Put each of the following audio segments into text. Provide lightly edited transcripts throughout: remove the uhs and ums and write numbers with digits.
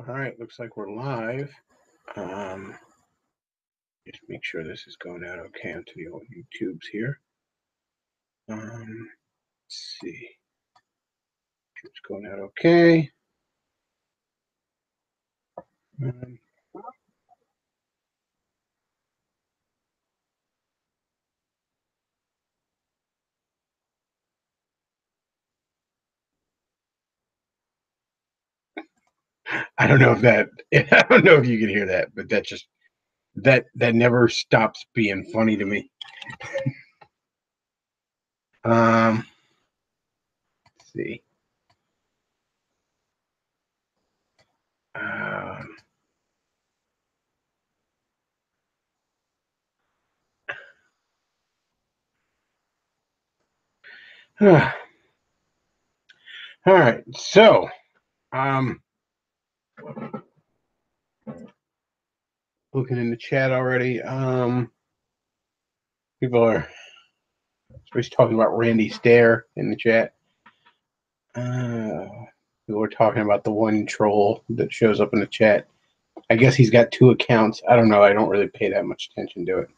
All right, looks like we're live. Just make sure this is going out okay onto the old YouTubes here. Let's see. It's going out okay. I don't know if that. I don't know if you can hear that, but that just that never stops being funny to me. Let's see. All right, so looking in the chat already. People are talking about Randy Stair in the chat. People are talking about the one troll that shows up in the chat. I guess he's got 2 accounts. I don't know. I don't really pay that much attention to it.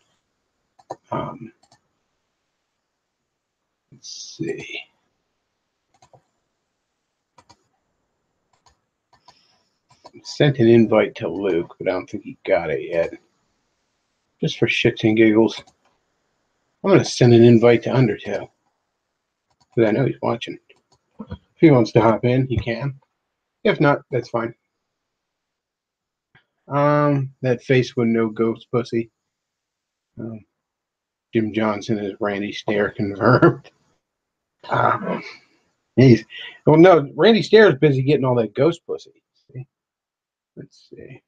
Let's see. Sent an invite to Luke, but I don't think he got it yet. Just for shits and giggles, I'm going to send an invite to Undertale, because I know he's watching. If he wants to hop in, he can. If not, that's fine. That face with no ghost pussy. Jim Johnson is Randy Stair confirmed. Well, no, Randy Stair is busy getting all that ghost pussy. See? Let's see.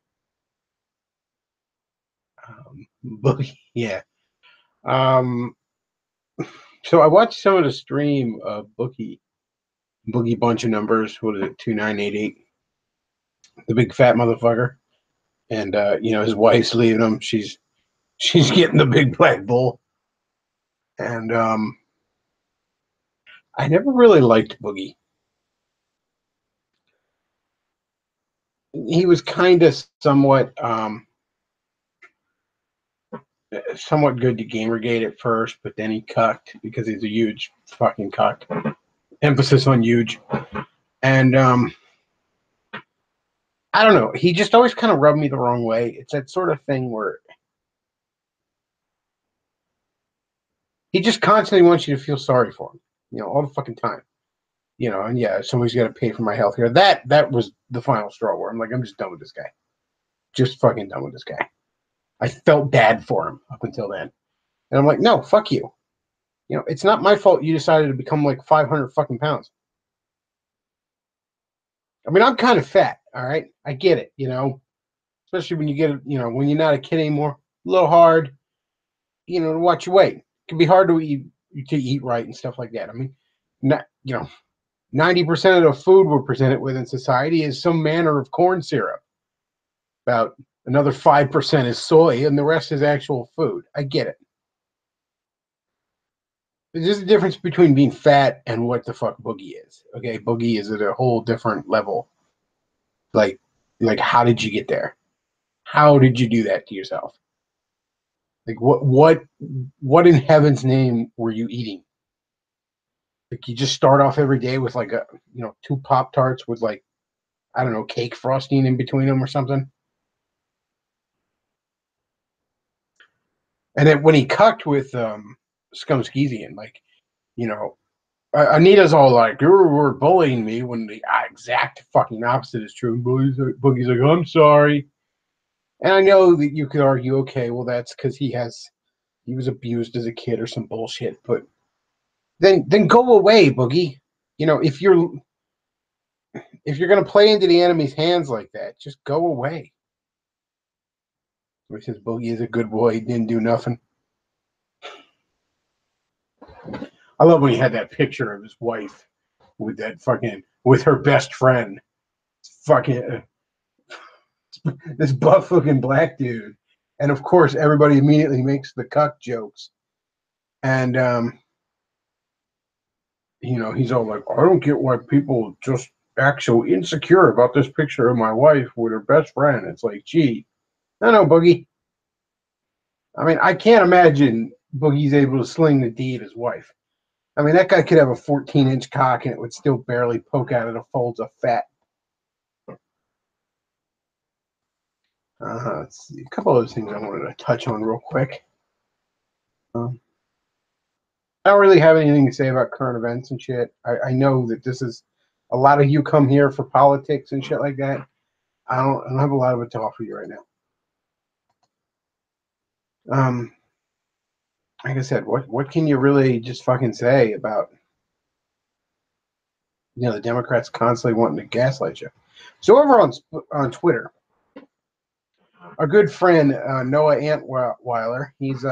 Boogie, yeah. So I watched some of the stream of Boogie Bunch of Numbers. What is it? 2988. The big fat motherfucker, and his wife's leaving him. She's getting the big black bull, and I never really liked Boogie. He was kind of somewhat good to Gamergate at first, but then he cucked because he's a huge fucking cuck. Emphasis on huge. And I don't know. He just always kind of rubbed me the wrong way. It's that sort of thing where he just constantly wants you to feel sorry for him, all the fucking time. And yeah, somebody's got to pay for my health care. That was the final straw where I'm like, I'm just done with this guy. Just fucking done with this guy. I felt bad for him up until then. And I'm like, no, fuck you. It's not my fault you decided to become like 500 fucking pounds. I mean, I'm kind of fat, all right? I get it, especially when you get, when you're not a kid anymore. A little hard, to watch your weight. It can be hard to eat right and stuff like that. I mean, 90% of the food we're presented with in society is some manner of corn syrup. About another 5% is soy, and the rest is actual food. I get it. There's a difference between being fat and what the fuck Boogie is. Okay, Boogie is at a whole different level. Like how did you get there? How did you do that to yourself? Like what in heaven's name were you eating? Like you just start off every day with like 2 Pop-Tarts with like, I don't know, cake frosting in between them or something. And then when he cucked with Scumskeezian, like, Anita's all like, you were bullying me, when the exact fucking opposite is true. Boogie's like, I'm sorry. And I know that you could argue, okay, well, that's because he was abused as a kid or some bullshit. But then go away, Boogie. If you're gonna play into the enemy's hands like that, just go away. Which is Boogie is a good boy. He didn't do nothing. I love when he had that picture of his wife with her best friend. Fucking this buff looking black dude. And of course, everybody immediately makes the cuck jokes. And, he's all like, I don't get why people just actual insecure about this picture of my wife with her best friend. It's like, gee, I know, Boogie. I mean, I can't imagine Boogie's able to sling the D at his wife. I mean, that guy could have a 14-inch cock and it would still barely poke out of the folds of fat. Let's see. A couple of things I wanted to touch on real quick. I don't really have anything to say about current events and shit. I know that this is a lot of you come here for politics and shit like that. I don't have a lot of it to offer you right now. Like I said, what can you really just fucking say about the Democrats constantly wanting to gaslight you? So over on Twitter, our good friend Noah Antweiler, he's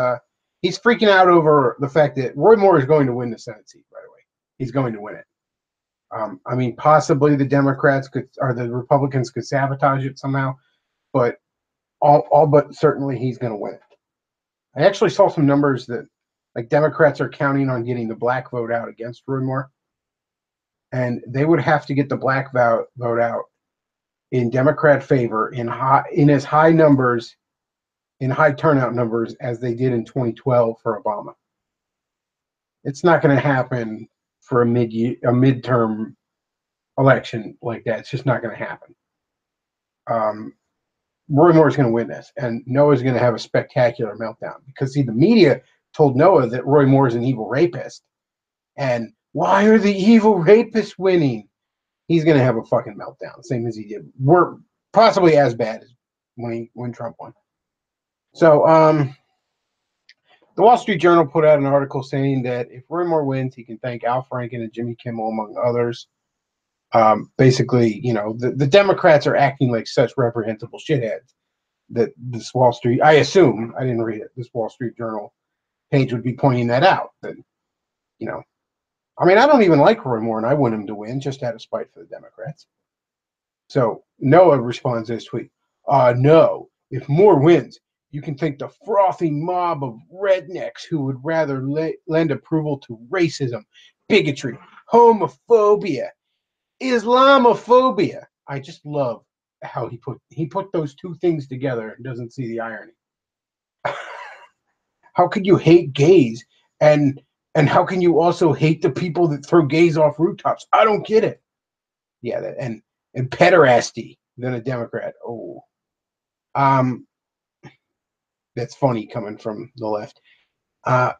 freaking out over the fact that Roy Moore is going to win the Senate seat. By the way, he's going to win it. I mean, possibly the Democrats or the Republicans could sabotage it somehow, but all but certainly he's going to win it. I actually saw some numbers that like Democrats are counting on getting the black vote out against Roy Moore, and they would have to get the black vote out in Democrat favor in as high numbers, in high turnout numbers as they did in 2012 for Obama. It's not going to happen for a midterm election like that. It's just not going to happen. Roy Moore is going to win this, and Noah's going to have a spectacular meltdown because, see, the media told Noah that Roy Moore is an evil rapist, and why are the evil rapists winning? He's going to have a fucking meltdown, same as he did. We're possibly as bad as when Trump won. So, the Wall Street Journal put out an article saying that if Roy Moore wins, he can thank Al Franken and Jimmy Kimmel, among others. Basically, the Democrats are acting like such reprehensible shitheads that this Wall Street, I assume, I didn't read it, this Wall Street Journal page would be pointing that out. That, I mean, I don't even like Roy Moore, and I want him to win just out of spite for the Democrats. So Noah responds to this tweet, no, if Moore wins, you can thank the frothy mob of rednecks who would rather lend approval to racism, bigotry, homophobia, Islamophobia. I just love how he put those two things together and doesn't see the irony. How could you hate gays and how can you also hate the people that throw gays off rooftops? I don't get it. Yeah, and pederasty than a Democrat. Oh, that's funny coming from the left.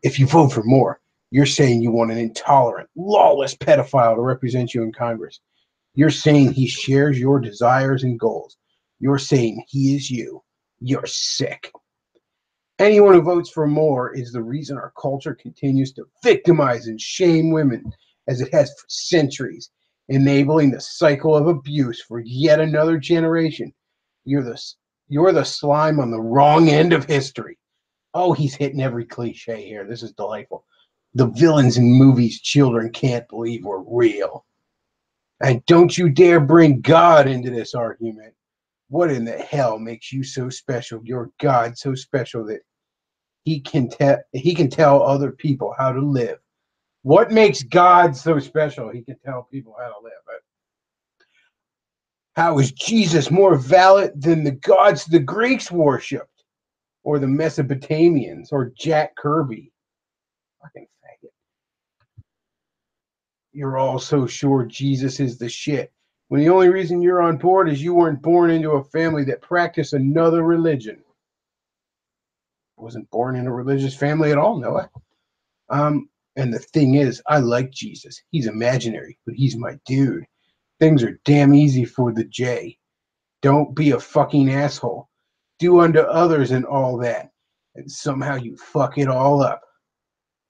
If you vote for Moore, you're saying you want an intolerant, lawless pedophile to represent you in Congress. You're saying he shares your desires and goals. You're saying he is you. You're sick. Anyone who votes for Moore is the reason our culture continues to victimize and shame women as it has for centuries, enabling the cycle of abuse for yet another generation. You're the slime on the wrong end of history. Oh, he's hitting every cliche here. This is delightful. The villains in movies children can't believe were real. And don't you dare bring God into this argument. What in the hell makes you so special? Your God so special that he can tell other people how to live. What makes God so special? He can tell people how to live. How is Jesus more valid than the gods the Greeks worshipped, or the Mesopotamians, or Jack Kirby? Fucking faggot. You're all so sure Jesus is the shit, when the only reason you're on board is you weren't born into a family that practiced another religion. I wasn't born in a religious family at all, Noah. And the thing is, I like Jesus. He's imaginary, but he's my dude. Things are damn easy for the J. Don't be a fucking asshole. Do unto others and all that. And somehow you fuck it all up.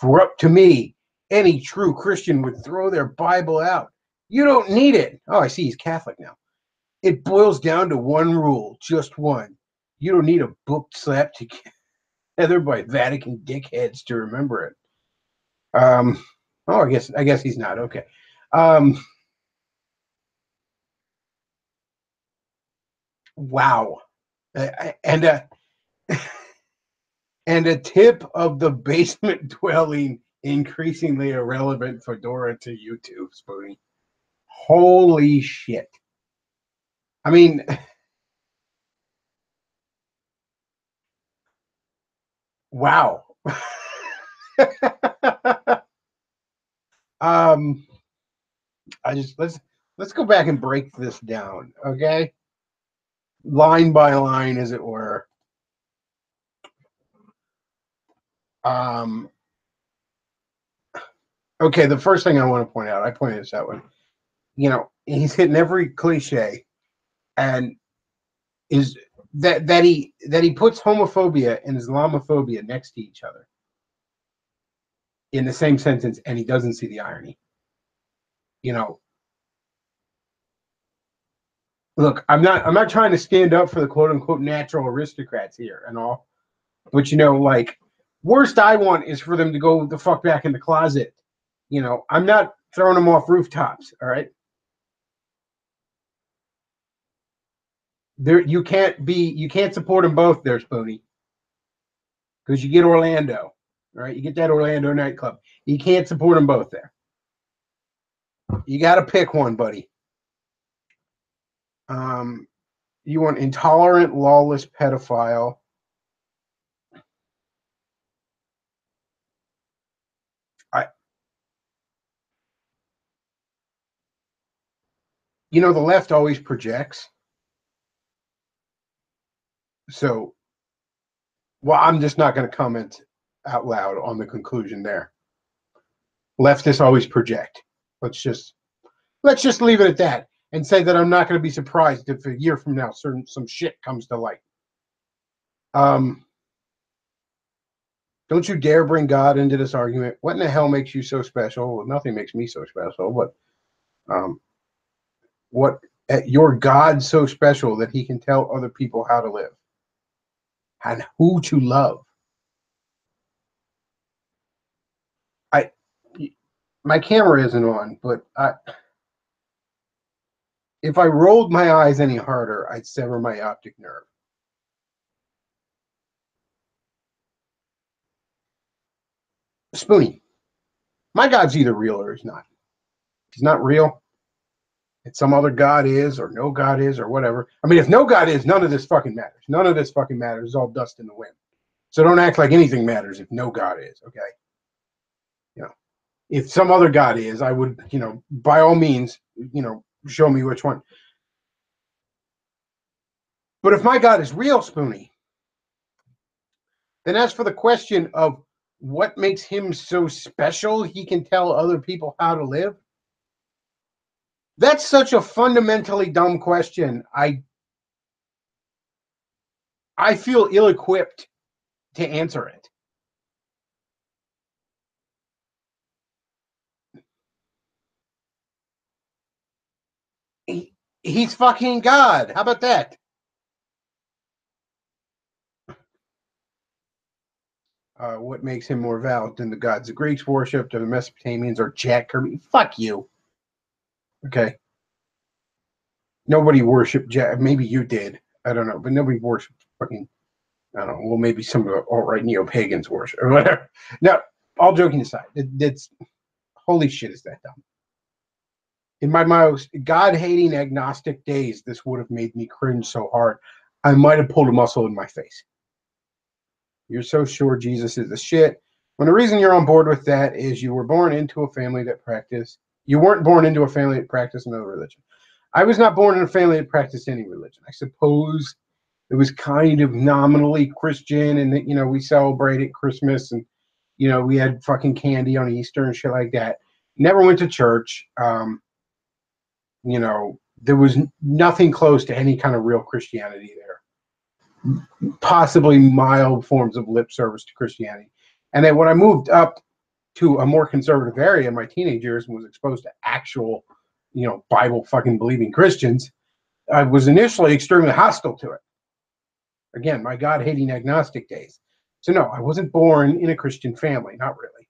For up to me, any true Christian would throw their Bible out. You don't need it. Oh, I see he's Catholic now. It boils down to one rule, just one. You don't need a book slapped together by Vatican dickheads to remember it. Oh, I guess he's not. Okay. Wow. And a tip of the basement dwelling, increasingly irrelevant fedora to YouTube, Spoonie. Holy shit. I mean, wow. um, I just let's go back and break this down, okay? Line by line, as it were. Um, okay, the first thing I want to point out, I pointed this out when, he's hitting every cliche, and is that he puts homophobia and Islamophobia next to each other in the same sentence, and he doesn't see the irony. You know, look, I'm not trying to stand up for the quote unquote natural aristocrats here and all, but like, worst I want is for them to go the fuck back in the closet. I'm not throwing them off rooftops. All right, you can't support them both there, Spoonie, because you get Orlando. All right, you get that Orlando nightclub. You can't support them both there. You got to pick one, buddy. Um, you want intolerant, lawless pedophile. I, the left always projects. So, well, I'm just not going to comment out loud on the conclusion there. Leftists always project. Let's just leave it at that and say that I'm not going to be surprised if a year from now some shit comes to light. Don't you dare bring God into this argument. What in the hell makes you so special? Well, nothing makes me so special, but what your God so special that he can tell other people how to live and who to love. I My camera isn't on, but if I rolled my eyes any harder, I'd sever my optic nerve. Spoonie, my God's either real or he's not. If he's not real, if some other God is, or no God is, or whatever. I mean, if no God is, none of this fucking matters. None of this fucking matters. It's all dust in the wind. So don't act like anything matters if no God is, okay? If some other God is, I would, by all means, show me which one. But if my God is real, Spoonie, then as for the question of what makes him so special, he can tell other people how to live. That's such a fundamentally dumb question. I feel ill-equipped to answer it. He's fucking God. How about that? What makes him more valid than the gods the Greeks worshipped or the Mesopotamians or Jack Kirby? Fuck you. Okay. Nobody worshipped Jack. Maybe you did. I don't know. But nobody worshipped fucking, I don't know. Well, maybe some of the alt-right neo-pagans worship or whatever. Now, all joking aside, it's holy shit, is that dumb? In my most God-hating agnostic days, this would have made me cringe so hard, I might have pulled a muscle in my face. You're so sure Jesus is the shit. When the reason you're on board with that is you were born into a family that practiced. You weren't born into a family that practiced another religion. I was not born in a family that practiced any religion. I suppose it was kind of nominally Christian, and that we celebrated Christmas, and we had fucking candy on Easter and shit like that. Never went to church. There was nothing close to any kind of real Christianity there. Possibly mild forms of lip service to Christianity. And then when I moved up to a more conservative area in my teenage years and was exposed to actual, Bible fucking believing Christians, I was initially extremely hostile to it. Again, my God hating agnostic days. So no, I wasn't born in a Christian family, not really.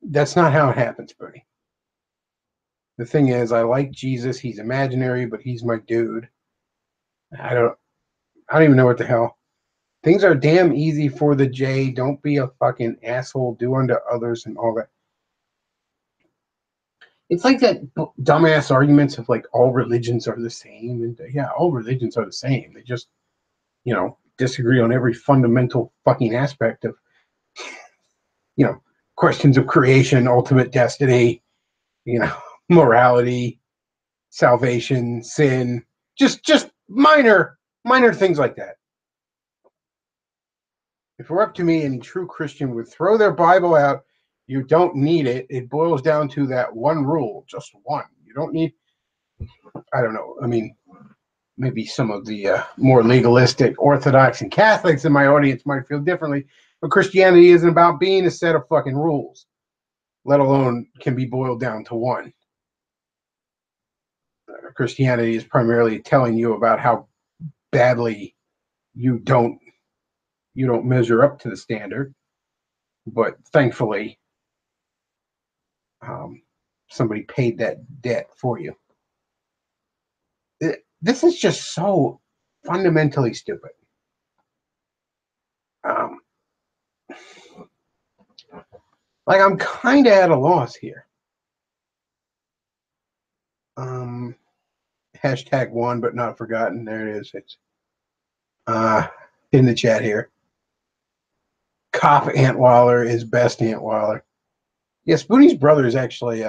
That's not how it happens, buddy. The thing is, I like Jesus. He's imaginary, but he's my dude. I don't even know what the hell. Things are damn easy for the J. Don't be a fucking asshole. Do unto others and all that. It's like that dumbass arguments of like all religions are the same, and yeah, all religions are the same. They just, disagree on every fundamental fucking aspect of, you know, questions of creation, ultimate destiny, you know, morality, salvation, sin, just minor things like that. If it were up to me, any true Christian would throw their Bible out. You don't need it. It boils down to that one rule, just one. You don't need, I don't know. I mean, maybe some of the more legalistic Orthodox and Catholics in my audience might feel differently, but Christianity isn't about being a set of fucking rules, let alone can be boiled down to one. Christianity is primarily telling you about how badly you don't measure up to the standard, but thankfully, somebody paid that debt for you. This is just so fundamentally stupid. Um, like I'm kind of at a loss here. Hashtag one but not forgotten. There it is. It's in the chat here. Cop Antwaller is best Antwaller. Yeah, Spoonie's brother is actually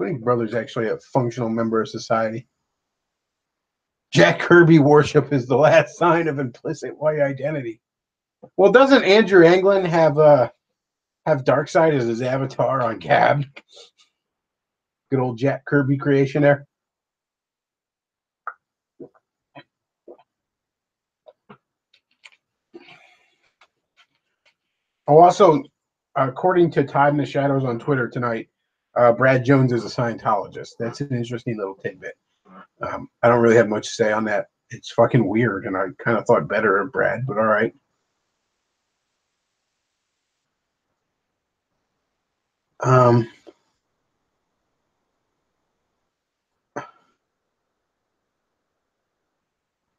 Spoonie's brother is actually a functional member of society. Jack Kirby worship is the last sign of implicit white identity. Well, doesn't Andrew Anglin have Darkseid as his avatar on Gab? Good old Jack Kirby creation there. Oh, also, according to Todd in the Shadows on Twitter tonight, Brad Jones is a Scientologist. That's an interesting little tidbit. I don't really have much to say on that. It's fucking weird, and I kind of thought better of Brad, but all right.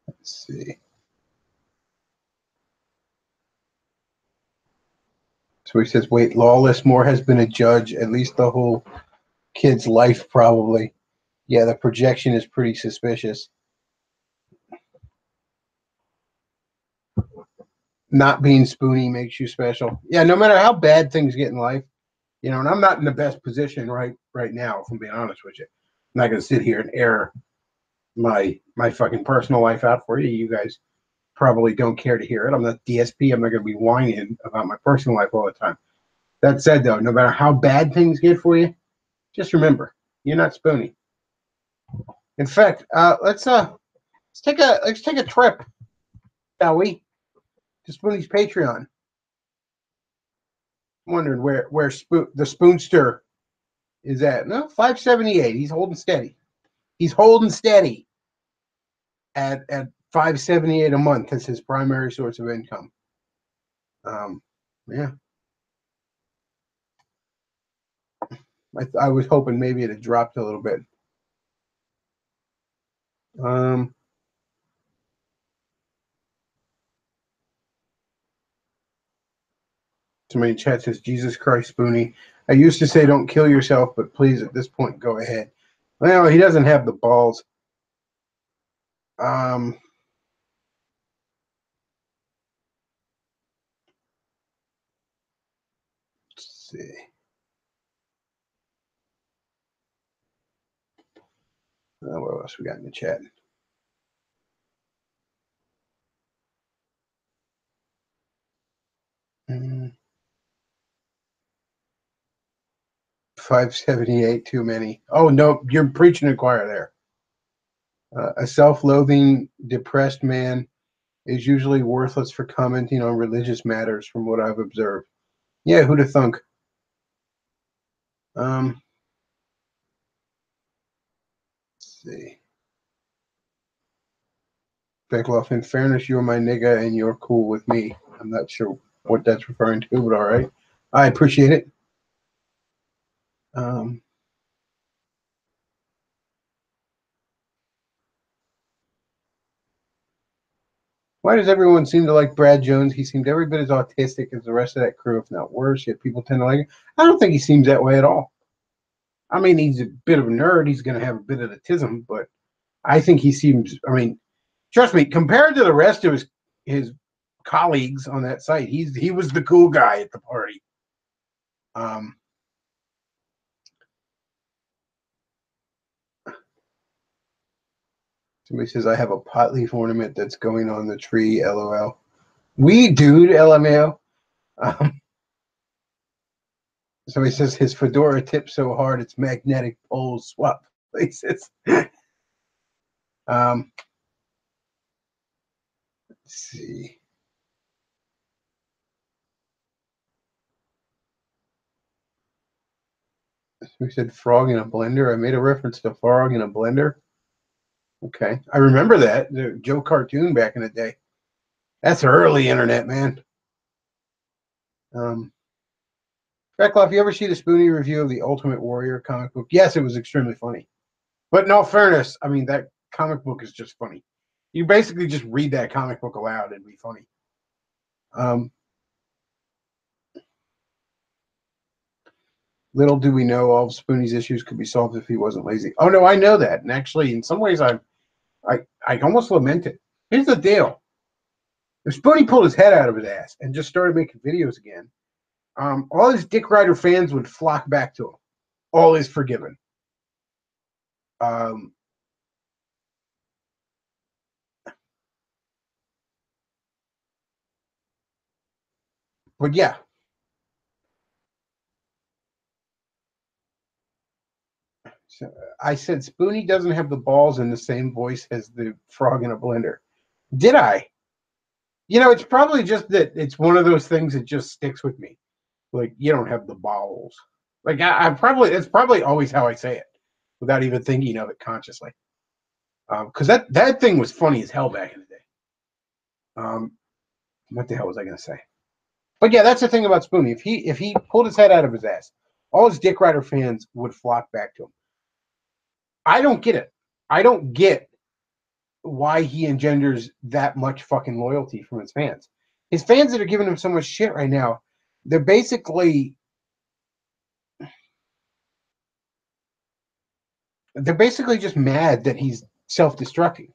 Let's see. So he says, wait, Lawless Moore has been a judge at least the whole kid's life, probably. Yeah, the projection is pretty suspicious. Not being Spoonie makes you special. Yeah, no matter how bad things get in life, and I'm not in the best position right now, if I'm being honest with you. I'm not going to sit here and air my fucking personal life out for you. You guys probably don't care to hear it. I'm not DSP. I'm not going to be whining about my personal life all the time. That said, though, no matter how bad things get for you, just remember, you're not Spoonie. In fact, let's take a trip, shall we, to Spoonie's Patreon. I'm wondering where the Spoonster is at. No, 578. He's holding steady. He's holding steady at 578 a month as his primary source of income. Yeah. I was hoping maybe it had dropped a little bit. Somebody in chat says, Jesus Christ, Spoonie. I used to say don't kill yourself, but please, at this point, go ahead. Well, he doesn't have the balls. Let's see. What else we got in the chat? Mm. 578, too many. Oh, no, you're preaching to the choir there. A self-loathing, depressed man is usually worthless for commenting on religious matters, from what I've observed. Yeah, who'd have thunk? Let's see. Bechtloff, in fairness, you're my nigga and you're cool with me. I'm not sure what that's referring to, but all right. I appreciate it. Why does everyone seem to like Brad Jones? He seemed every bit as autistic as the rest of that crew, if not worse. Yet people tend to like him. I don't think he seems that way at all. I mean, he's a bit of a nerd. He's going to have a bit of autism, but I think he seems. I mean, trust me, compared to the rest of his colleagues on that site, he was the cool guy at the party. Um, Somebody says I have a pot leaf ornament that's going on the tree. LOL. We dude. LMAO. Um, Somebody says his fedora tips so hard it's magnetic poles swap places. um, let's see. We said frog in a blender. I made a reference to frog in a blender. Okay, I remember that the Joe cartoon back in the day. That's early internet, man. Um, Bechtloff, you ever see the Spoonie review of the Ultimate Warrior comic book? Yes, it was extremely funny. But in all fairness, I mean that comic book is just funny. You basically just read that comic book aloud; it'd be funny. Um, Little do we know, all of Spoonie's issues could be solved if he wasn't lazy. Oh no, I know that, and actually, in some ways, I almost lament it. Here's the deal: if Spoonie pulled his head out of his ass and just started making videos again, all his Dick Rider fans would flock back to him. All is forgiven. Um, but yeah, so I said Spoonie doesn't have the balls in the same voice as the frog in a blender. Did I? You know, it's probably just that it's one of those things that just sticks with me. Like you don't have the balls. Like I probably it's probably always how I say it without even thinking of it consciously. Because that thing was funny as hell back in the day. Um, what the hell was I going to say? But yeah, that's the thing about Spoonie. If he pulled his head out of his ass, all his Dick Rider fans would flock back to him. I don't get it. I don't get why he engenders that much fucking loyalty from his fans. His fans that are giving him so much shit right now, they're basically just mad that he's self-destructing.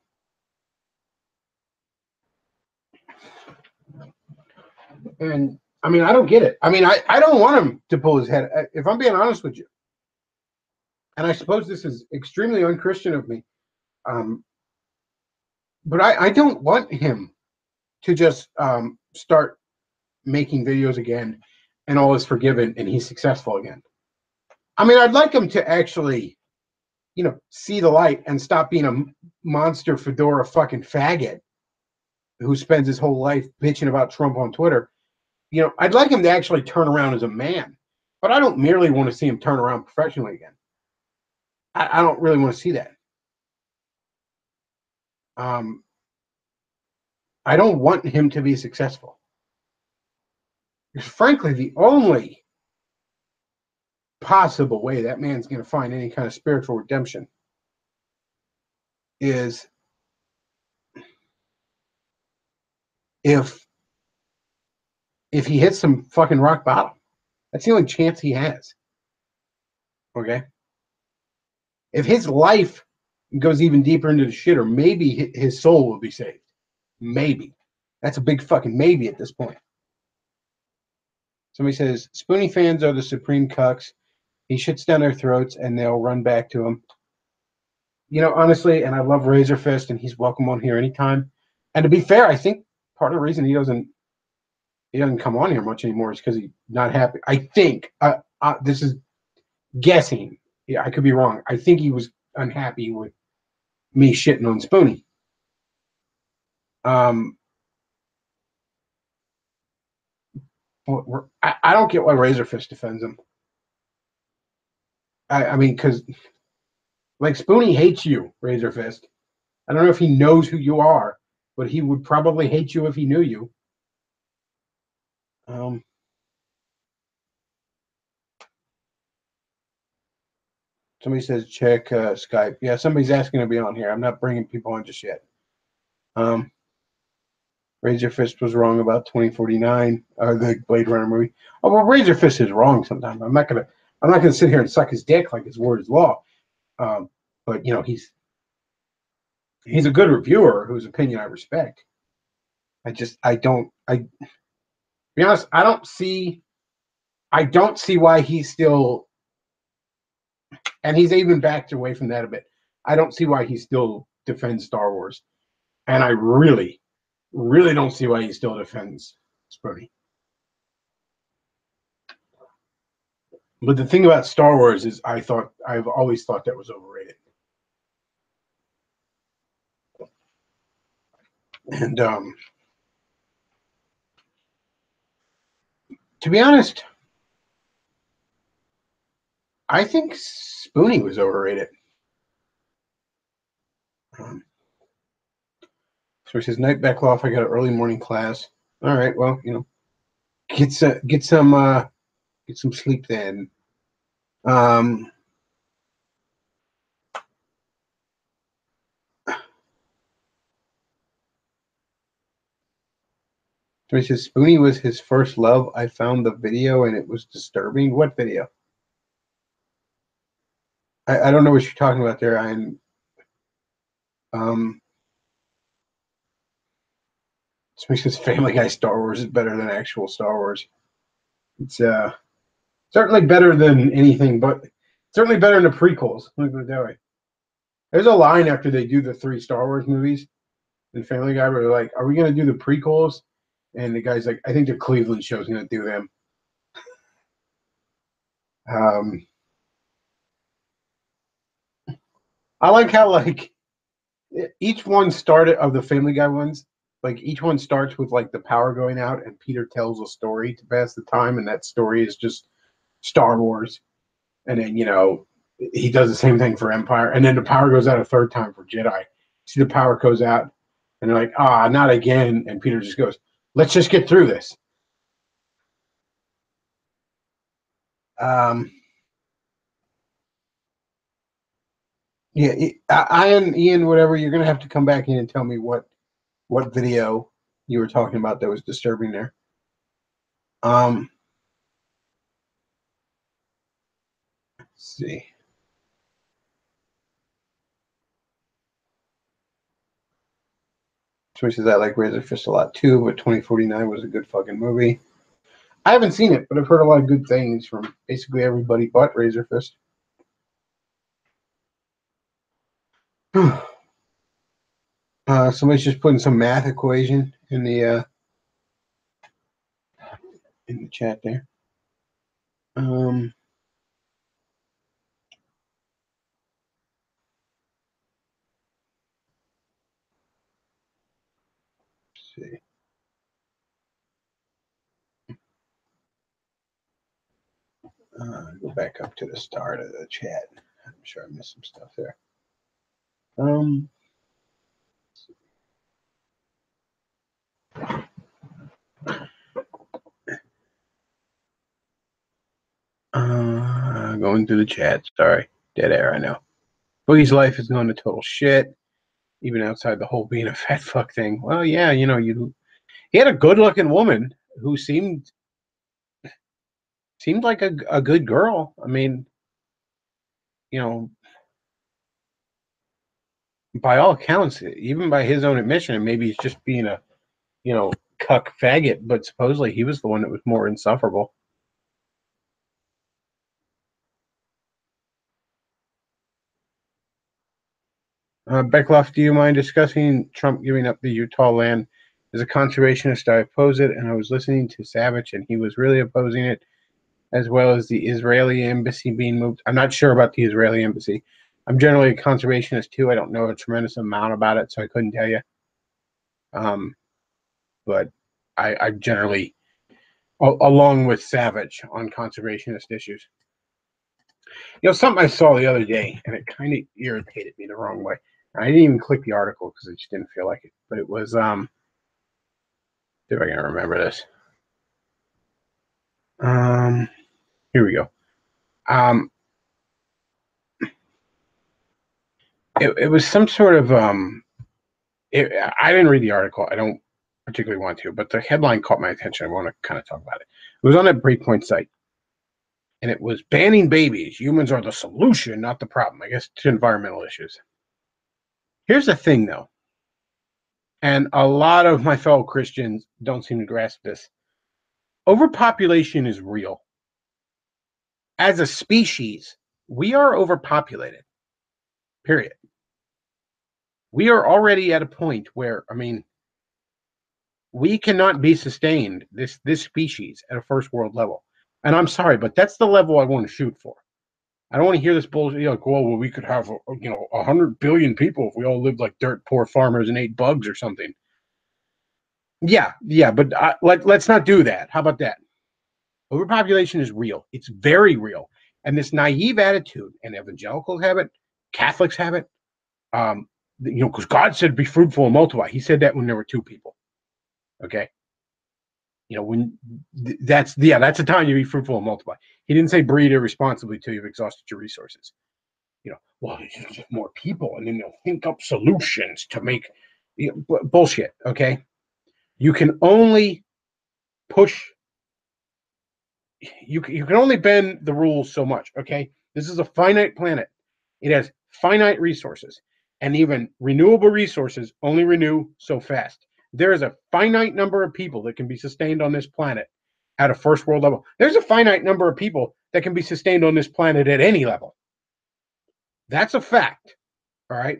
And I mean, I don't get it. I mean, I don't want him to pull his head. If I'm being honest with you, and I suppose this is extremely unchristian of me, um, but I don't want him to just start making videos again and all is forgiven and he's successful again. I mean, I'd like him to actually, see the light and stop being a monster fedora fucking faggot who spends his whole life bitching about Trump on Twitter. I'd like him to actually turn around as a man, but I don't merely want to see him turn around professionally again. I don't really want to see that. Um, I don't want him to be successful. Because frankly, the only possible way that man's going to find any kind of spiritual redemption is if he hits some fucking rock bottom. That's the only chance he has. Okay? If his life goes even deeper into the shitter, maybe his soul will be saved. Maybe. That's a big fucking maybe at this point. Somebody says, Spoonie fans are the supreme cucks. He shits down their throats and they'll run back to him. Honestly, and I love Razor Fist and he's welcome on here anytime. And to be fair, I think part of the reason he doesn't come on here much anymore is because he's not happy. I think this is guessing. Yeah, I could be wrong. I think he was unhappy with me shitting on Spoonie. Um, I don't get why Razorfist defends him. I mean, because like Spoonie hates you, Razorfist. I don't know if he knows who you are, but he would probably hate you if he knew you. Um, Somebody says check Skype. Yeah, somebody's asking to be on here. I'm not bringing people on just yet. Um, Razor Fist was wrong about 2049, the Blade Runner movie. Oh well, Razor Fist is wrong sometimes. I'm not gonna sit here and suck his dick like his word is law. But you know, he's a good reviewer whose opinion I respect. I don't to be honest, I don't see why he's still, and he's even backed away from that a bit. I don't see why he still defends Star Wars, and I really, really don't see why he still defends Spoonie. But the thing about Star Wars is, I've always thought that was overrated, and to be honest, I think Spoonie was overrated. So he says, "Night Bechtloff, I got an early morning class. All right, well, you know, get some sleep then." Um, so he says, "Spoonie was his first love. I found the video and it was disturbing." What video? I don't know what you're talking about there. Um, so he says, "Family Guy Star Wars is better than actual Star Wars." It's certainly better than anything, but certainly better than the prequels. Let me put it that way. There's a line after they do the 3 Star Wars movies in Family Guy where they're like, "Are we going to do the prequels?" And the guy's like, "I think the Cleveland show's going to do them." Um, I like how like each one started of the Family Guy ones. Like each one starts with like the power going out, and Peter tells a story to pass the time, and that story is just Star Wars. And then he does the same thing for Empire, and then the power goes out a third time for Jedi. See the power goes out, and they're like, "Ah, not again!" And Peter just goes, "Let's just get through this." Um, yeah, Ian, whatever. You're gonna have to come back in and tell me what video you were talking about that was disturbing there. Um, let's see. Choices I like Razor Fist a lot too, but 2049 was a good fucking movie. I haven't seen it, but I've heard a lot of good things from basically everybody but Razor Fist. Somebody's just putting some math equation in the chat there. Um, let's see. Go back up to the start of the chat. I'm sure I missed some stuff there. Going through the chat. Sorry, dead air. I know. Boogie's life is going to total shit, even outside the whole being a fat fuck thing. Well, yeah, he had a good-looking woman who seemed like a good girl. I mean, you know, by all accounts, even by his own admission, and maybe he's just being a, cuck faggot, but supposedly he was the one that was more insufferable. Beckloff, do you mind discussing Trump giving up the Utah land? As a conservationist, I oppose it, and I was listening to Savage, and he was really opposing it, as well as the Israeli embassy being moved. I'm not sure about the Israeli embassy. I'm generally a conservationist, too. I don't know a tremendous amount about it, so I couldn't tell you. But I generally, along with Savage, on conservationist issues. Something I saw the other day, and it kind of irritated me the wrong way. I didn't even click the article because I just didn't feel like it. But it was, see if I can remember this. Here we go. It was some sort of, I didn't read the article. I don't particularly want to, but the headline caught my attention. I want to kind of talk about it. It was on that Breakpoint site, and it was banning babies. Humans are the solution, not the problem, I guess, to environmental issues. Here's the thing, though, and a lot of my fellow Christians don't seem to grasp this. Overpopulation is real. As a species, we are overpopulated, period. We are already at a point where, I mean, we cannot be sustained, this species, at a first world level. And I'm sorry, but that's the level I want to shoot for. I don't want to hear this bullshit, like, well, we could have, 100 billion people if we all lived like dirt poor farmers and ate bugs or something. Yeah, but let's not do that. How about that? Overpopulation is real. It's very real. And this naive attitude, and evangelicals have it, Catholics have it, because God said, be fruitful and multiply. He said that when there were two people. Okay. When that's the time you be fruitful and multiply. He didn't say breed irresponsibly till you've exhausted your resources. Well, it's just more people, and then they'll think up solutions to make bullshit. Okay. You can only push. You can only bend the rules so much. Okay. This is a finite planet. It has finite resources, and even renewable resources only renew so fast. There is a finite number of people that can be sustained on this planet at a first world level. There's a finite number of people that can be sustained on this planet at any level. That's a fact. All right.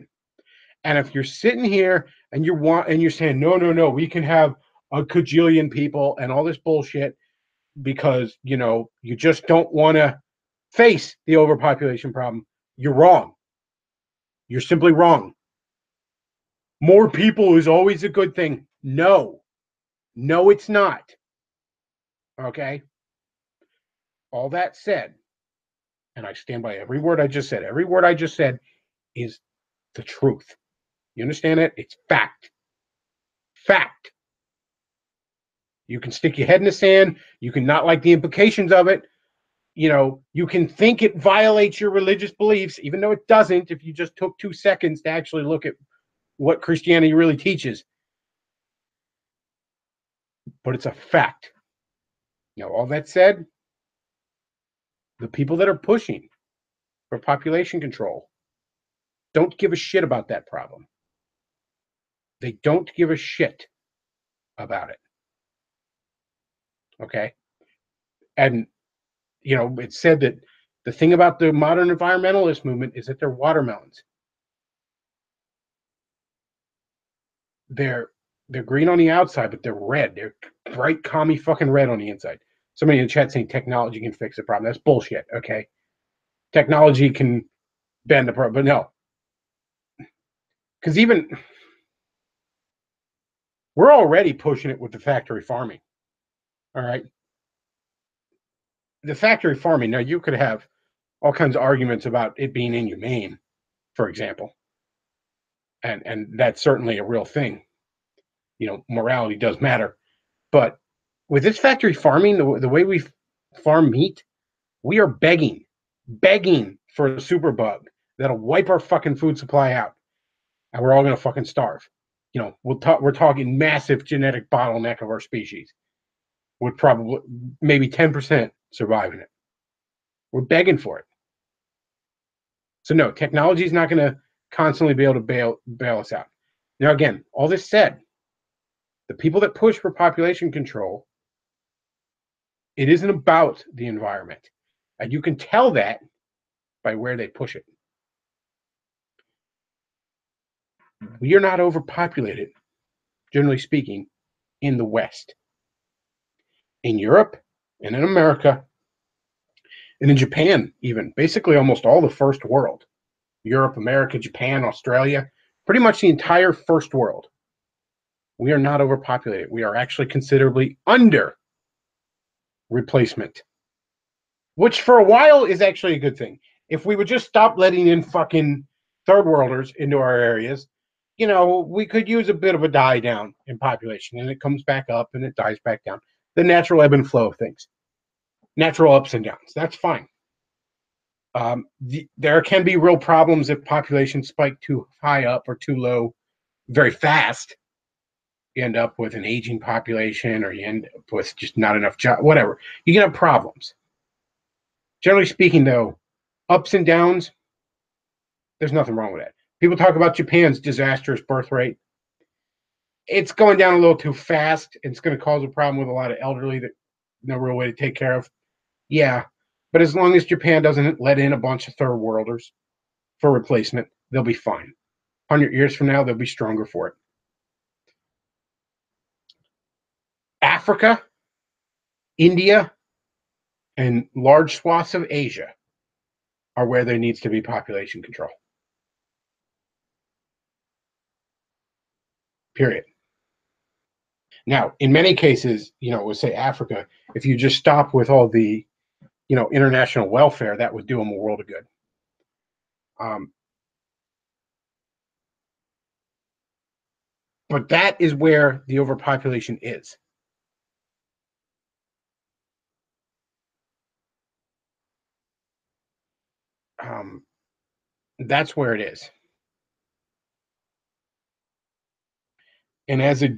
And if you're sitting here and you're saying, no, we can have a cajillion people and all this bullshit because, you just don't want to face the overpopulation problem, you're wrong. You're simply wrong. More people is always a good thing. No, it's not. Okay. All that said, and I stand by every word I just said. Every word I just said is the truth. You understand it? It's fact. Fact. You can stick your head in the sand. You can not like the implications of it. You can think it violates your religious beliefs, even though it doesn't, if you just took 2 seconds to actually look at what Christianity really teaches. But it's a fact. All that said, the people that are pushing for population control don't give a shit about that problem. They don't give a shit about it. Okay. And, it's said that the thing about the modern environmentalist movement is that they're watermelons. They're green on the outside, but they're red. They're bright, commie fucking red on the inside. Somebody in the chat saying technology can fix the problem. That's bullshit. Okay. Technology can bend the problem, but no. Because even we're already pushing it with the factory farming. All right. The factory farming, now you could have all kinds of arguments about it being inhumane, for example. And that's certainly a real thing. Morality does matter. But with this factory farming, the way we farm meat, we are begging for a superbug that'll wipe our fucking food supply out. And we're all going to fucking starve. We're talking massive genetic bottleneck of our species. With probably maybe 10% surviving it. We're begging for it. So no, technology is not going to constantly be able to bail us out. Now, again, all this said, the people that push for population control, it isn't about the environment. And you can tell that by where they push it. We are not overpopulated, generally speaking, in the West. In Europe and in America, and in Japan, even, basically almost all the first world, Europe, America, Japan, Australia, pretty much the entire first world, we are not overpopulated. We are actually considerably under replacement, which for a while is actually a good thing. If we would just stop letting in fucking third worlders into our areas, we could use a bit of a die down in population, and it comes back up and it dies back down. The natural ebb and flow of things, natural ups and downs. That's fine. There can be real problems if populations spike too high up or too low very fast. You end up with an aging population, or you end up with just not enough job, whatever. You get problems. Generally speaking, though, ups and downs, there's nothing wrong with that. People talk about Japan's disastrous birth rate. It's going down a little too fast. It's going to cause a problem with a lot of elderly that no real way to take care of. Yeah, but as long as Japan doesn't let in a bunch of third worlders for replacement, they'll be fine. 100 years from now, they'll be stronger for it. Africa, India, and large swaths of Asia are where there needs to be population control. Period. Now, in many cases, we'll say Africa, if you just stop with all the, international welfare, that would do them a world of good. But that is where the overpopulation is. That's where it is. And as a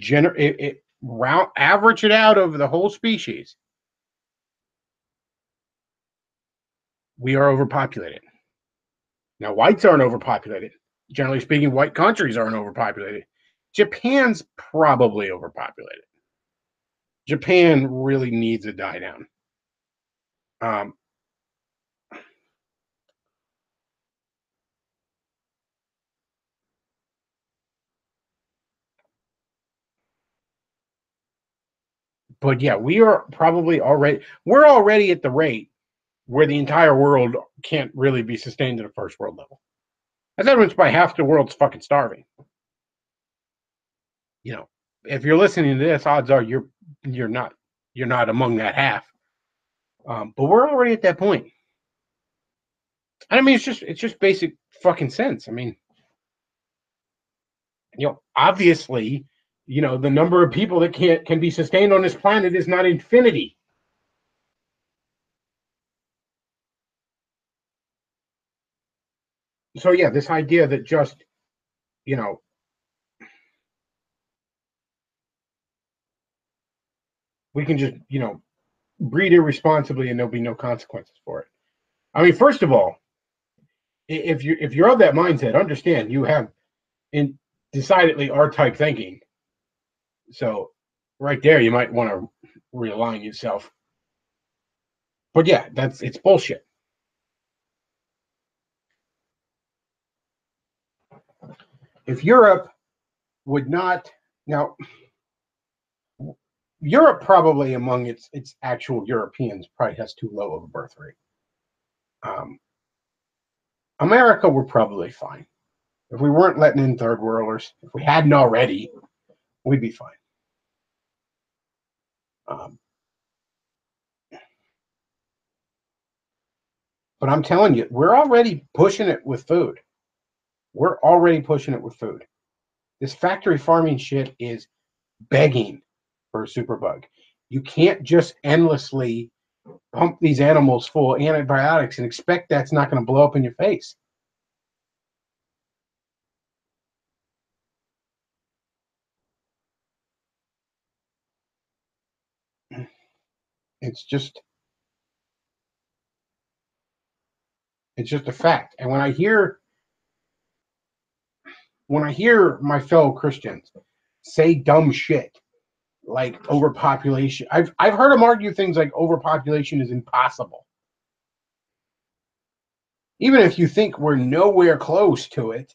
average it out over the whole species, we are overpopulated. Now, whites aren't overpopulated. Generally speaking, white countries aren't overpopulated. Japan's probably overpopulated. Japan really needs a die down. But yeah, we're already at the rate where the entire world can't really be sustained at a first world level. That's evidenced by half the world's fucking starving. If you're listening to this, odds are you're not among that half. But we're already at that point. And I mean, it's just basic fucking sense. I mean, obviously, the number of people that can be sustained on this planet is not infinity. So yeah, this idea that just, we can just, breed irresponsibly and there'll be no consequences for it. I mean, first of all, if you're of that mindset, understand you have decidedly R-type thinking. So right there, you might want to realign yourself. But yeah, it's bullshit. If Europe would not now, Europe probably among its actual Europeans probably has too low of a birth rate. America, we're probably fine. If we weren't letting in third worlders, if we hadn't already, we'd be fine. But I'm telling you, we're already pushing it with food. We're already pushing it with food. This factory farming shit is begging for a superbug. You can't just endlessly pump these animals full of antibiotics and expect that's not going to blow up in your face. It's just a fact. And when I hear my fellow Christians say dumb shit like overpopulation, I've heard them argue things like overpopulation is impossible. Even if you think we're nowhere close to it,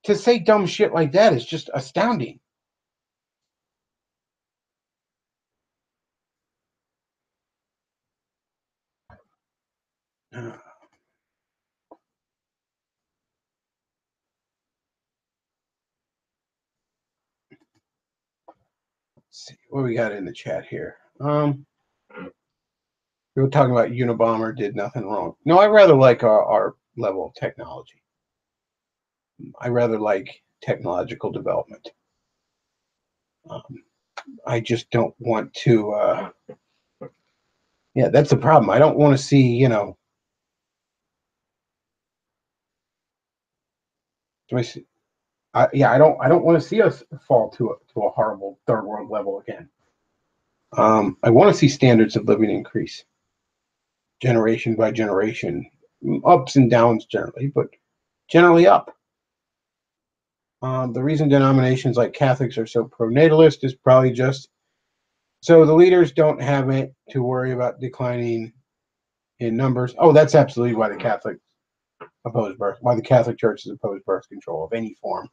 to say dumb shit like that is just astounding. Let's see what we got in the chat here. We were talking about Unabomber did nothing wrong. No, I rather like our level of technology. I rather like technological development. I just don't want to. Yeah, that's the problem. I don't want to see, I don't want to see us fall to a horrible third world level again. I want to see standards of living increase generation by generation, ups and downs generally, but generally up. The reason denominations like Catholics are so pro-natalist is probably just so the leaders don't have it to worry about declining in numbers. Oh, that's absolutely why the Catholic why the Catholic Church has opposed birth control of any form,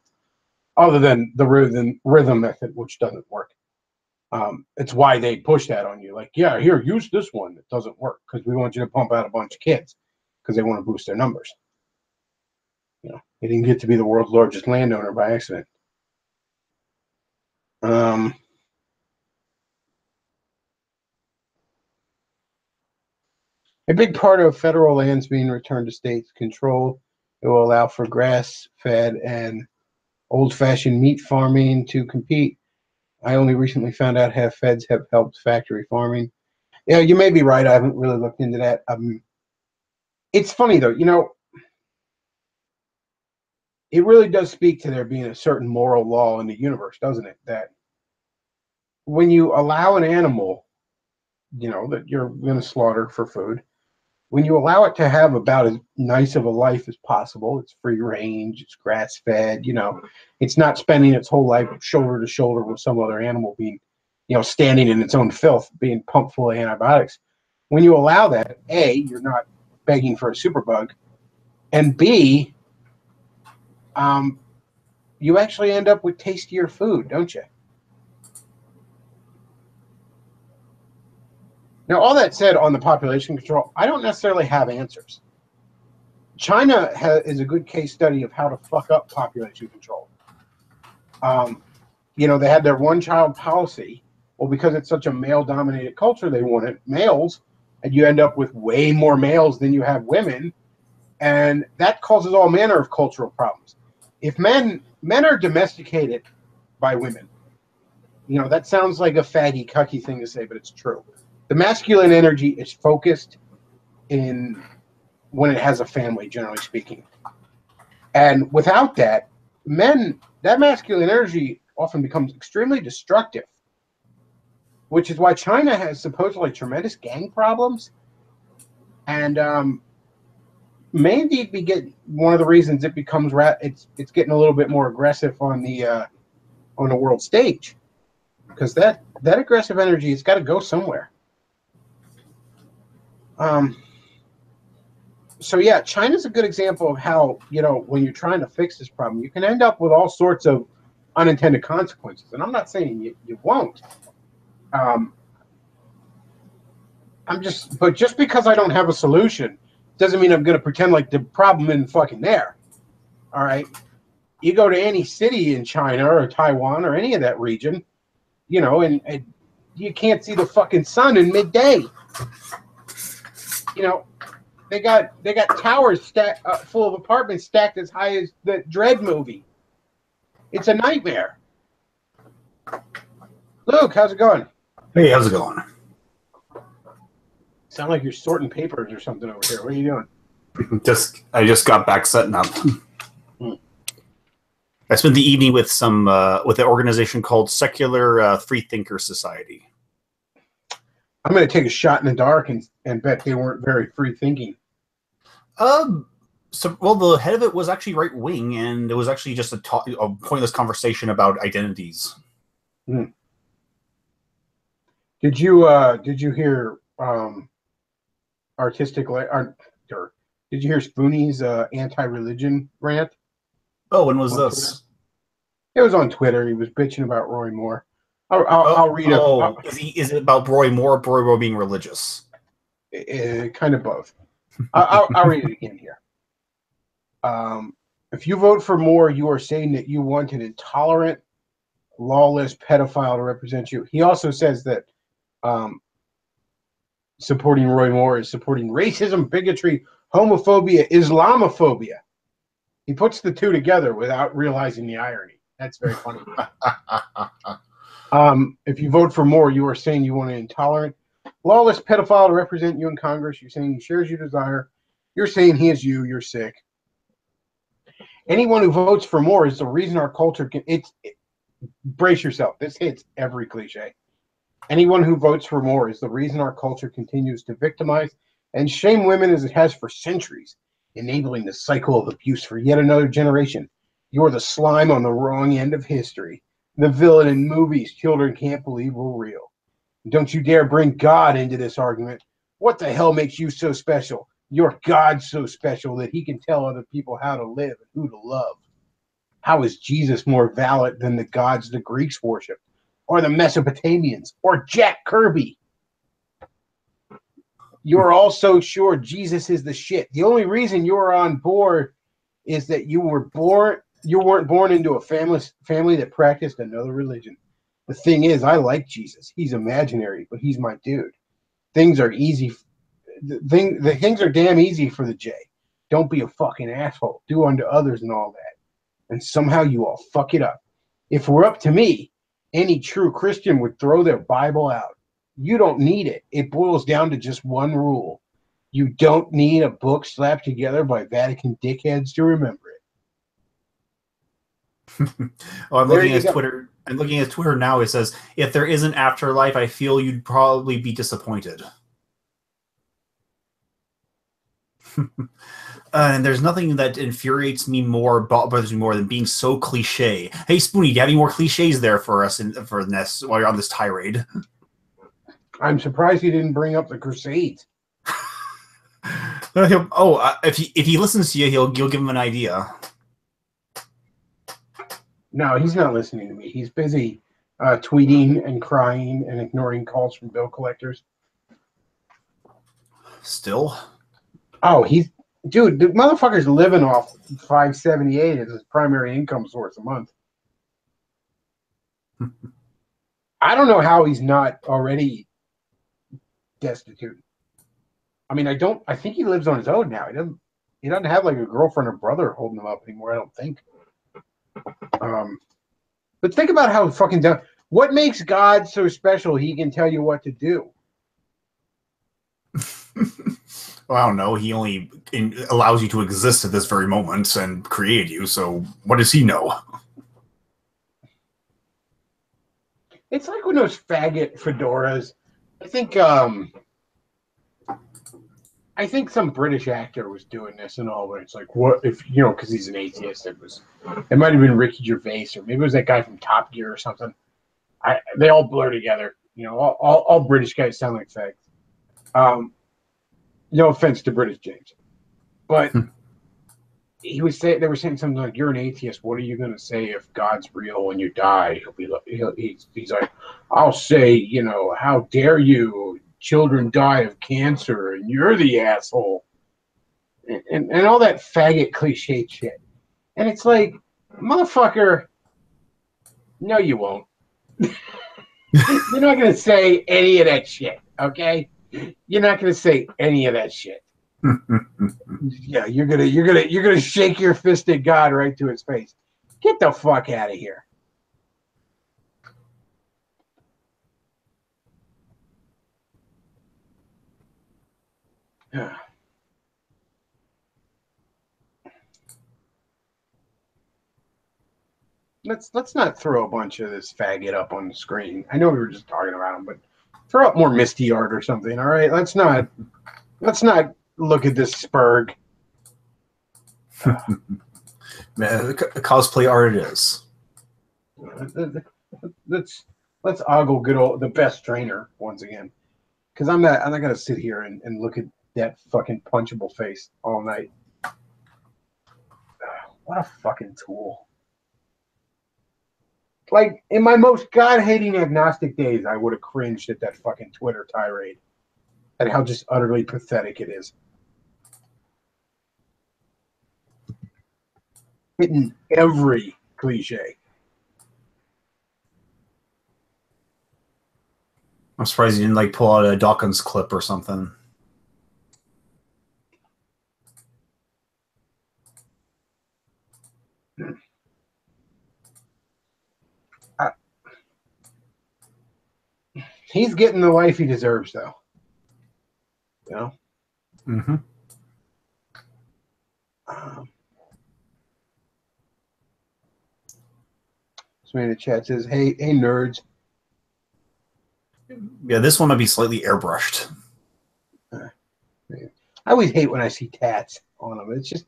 other than the rhythm method, which doesn't work. It's why they push that on you. Like, yeah, here, use this one. It doesn't work because we want you to pump out a bunch of kids because they want to boost their numbers. You know, they didn't get to be the world's largest landowner by accident. A big part of federal lands being returned to states control. It will allow for grass-fed and old-fashioned meat farming to compete. I only recently found out how feds have helped factory farming. Yeah, you may be right. I haven't really looked into that. It's funny, though. You know, it really does speak to there being a certain moral law in the universe, doesn't it? That when you allow an animal, you know, that you're going to slaughter for food, when you allow it to have about as nice of a life as possible, it's free range, it's grass fed, you know, it's not spending its whole life shoulder to shoulder with some other animal being, you know, standing in its own filth, being pumped full of antibiotics. When you allow that, A, you're not begging for a superbug, and B, you actually end up with tastier food, don't you? Now, all that said on the population control, I don't necessarily have answers. China is a good case study of how to fuck up population control. You know, they had their one-child policy. Well, because it's such a male-dominated culture, they wanted males, and you end up with way more males than you have women, and that causes all manner of cultural problems. If men are domesticated by women, you know, that sounds like a faggy, cucky thing to say, but it's true. The masculine energy is focused in when it has a family, generally speaking. And without that, that masculine energy often becomes extremely destructive, which is why China has supposedly tremendous gang problems. And may indeed be one of the reasons it becomes it's getting a little bit more aggressive on the world stage, because that aggressive energy has got to go somewhere. So yeah, China's a good example of how, you know, when you're trying to fix this problem, you can end up with all sorts of unintended consequences. And I'm not saying you won't. But just because I don't have a solution doesn't mean I'm going to pretend like the problem isn't fucking there. All right. You go to any city in China or Taiwan or any of that region, you know, and you can't see the fucking sun in midday. You know, they got towers full of apartments stacked as high as the Dread movie. It's a nightmare. Luke, how's it going? Hey, how's it going? Sound like you're sorting papers or something over here. What are you doing? I just got back setting up. I spent the evening with with an organization called Secular Freethinker Society. I'm going to take a shot in the dark and bet they weren't very free thinking. Well, the head of it was actually right wing, and it was actually just a pointless conversation about identities. Hmm. Did you hear did you hear Spoonie's anti-religion rant? Oh, when was this? Twitter? It was on Twitter. He was bitching about Roy Moore. I'll read it. Is it about Roy Moore or Roy Moore being religious? Kind of both. I'll read it again here. If you vote for Moore, you are saying that you want an intolerant, lawless pedophile to represent you. He also says that supporting Roy Moore is supporting racism, bigotry, homophobia, Islamophobia. He puts the two together without realizing the irony. That's very funny. If you vote for Moore, you are saying you want an intolerant, lawless pedophile to represent you in Congress. You're saying he shares your desire. You're saying he is you. You're sick. Anyone who votes for more is the reason our culture can. Brace yourself. This hits every cliche. Anyone who votes for more is the reason our culture continues to victimize and shame women as it has for centuries, enabling the cycle of abuse for yet another generation. You're the slime on the wrong end of history, the villain in movies children can't believe were real. Don't you dare bring God into this argument. What the hell makes you so special? Your God's so special that he can tell other people how to live and who to love. How is Jesus more valid than the gods the Greeks worship, or the Mesopotamians, or Jack Kirby? You're all so sure Jesus is the shit. The only reason you're on board is that you weren't born into a family that practiced another religion. The thing is, I like Jesus. He's imaginary, but he's my dude. Things are easy. The things are damn easy for the J. Don't be a fucking asshole. Do unto others and all that. And somehow you all fuck it up. If it were up to me, any true Christian would throw their Bible out. You don't need it. It boils down to just one rule. You don't need a book slapped together by Vatican dickheads to remember it. Oh, I'm looking at his Twitter. I'm looking at his Twitter now. It says, "If there is an afterlife, I feel you'd probably be disappointed." And there's nothing that infuriates me more, bothers me more than being so cliche. Hey, Spoonie, do you have any more cliches there for us for this while you're on this tirade? I'm surprised he didn't bring up the Crusades. If he listens to you, you'll give him an idea. No, he's not listening to me. He's busy tweeting and crying and ignoring calls from bill collectors. Still? Oh, dude, the motherfucker's living off $578 as his primary income source a month. I don't know how he's not already destitute. I mean, I think he lives on his own now. He doesn't have like a girlfriend or brother holding him up anymore, I don't think. But think about how fucking dumb. What makes God so special he can tell you what to do? Well, I don't know. He only allows you to exist at this very moment and created you. So what does he know? It's like when those faggot fedoras. I think some British actor was doing this and all, but it's like, what if, because he's an atheist. It might have been Ricky Gervais, or maybe it was that guy from Top Gear or something. They all blur together. All British guys sound like fags. No offense to British James, but they were saying something like, "You're an atheist. What are you going to say if God's real when you die?" He's like, "I'll say, how dare you? Children die of cancer, and you're the asshole," and all that faggot cliche shit. And it's like, motherfucker, no, you won't. You're not going to say any of that shit, okay? You're not going to say any of that shit. Yeah, you're gonna shake your fist at God right to his face. Get the fuck out of here. Let's not throw a bunch of this faggot up on the screen. I know we were just talking about him, but throw up more Misty art or something. All right, let's not look at this spurg. Cosplay art it is. Let's ogle good old the best trainer once again, because I'm not gonna sit here and look at that fucking punchable face all night. What a fucking tool. Like, in my most God-hating agnostic days, I would have cringed at that fucking Twitter tirade and how just utterly pathetic it is. Hitting every cliche. I'm surprised you didn't pull out a Dawkins clip or something. He's getting the life he deserves, though. Mm-hmm. Somebody in the chat says, hey, nerds. Yeah, this one might be slightly airbrushed. I always hate when I see tats on them. It's just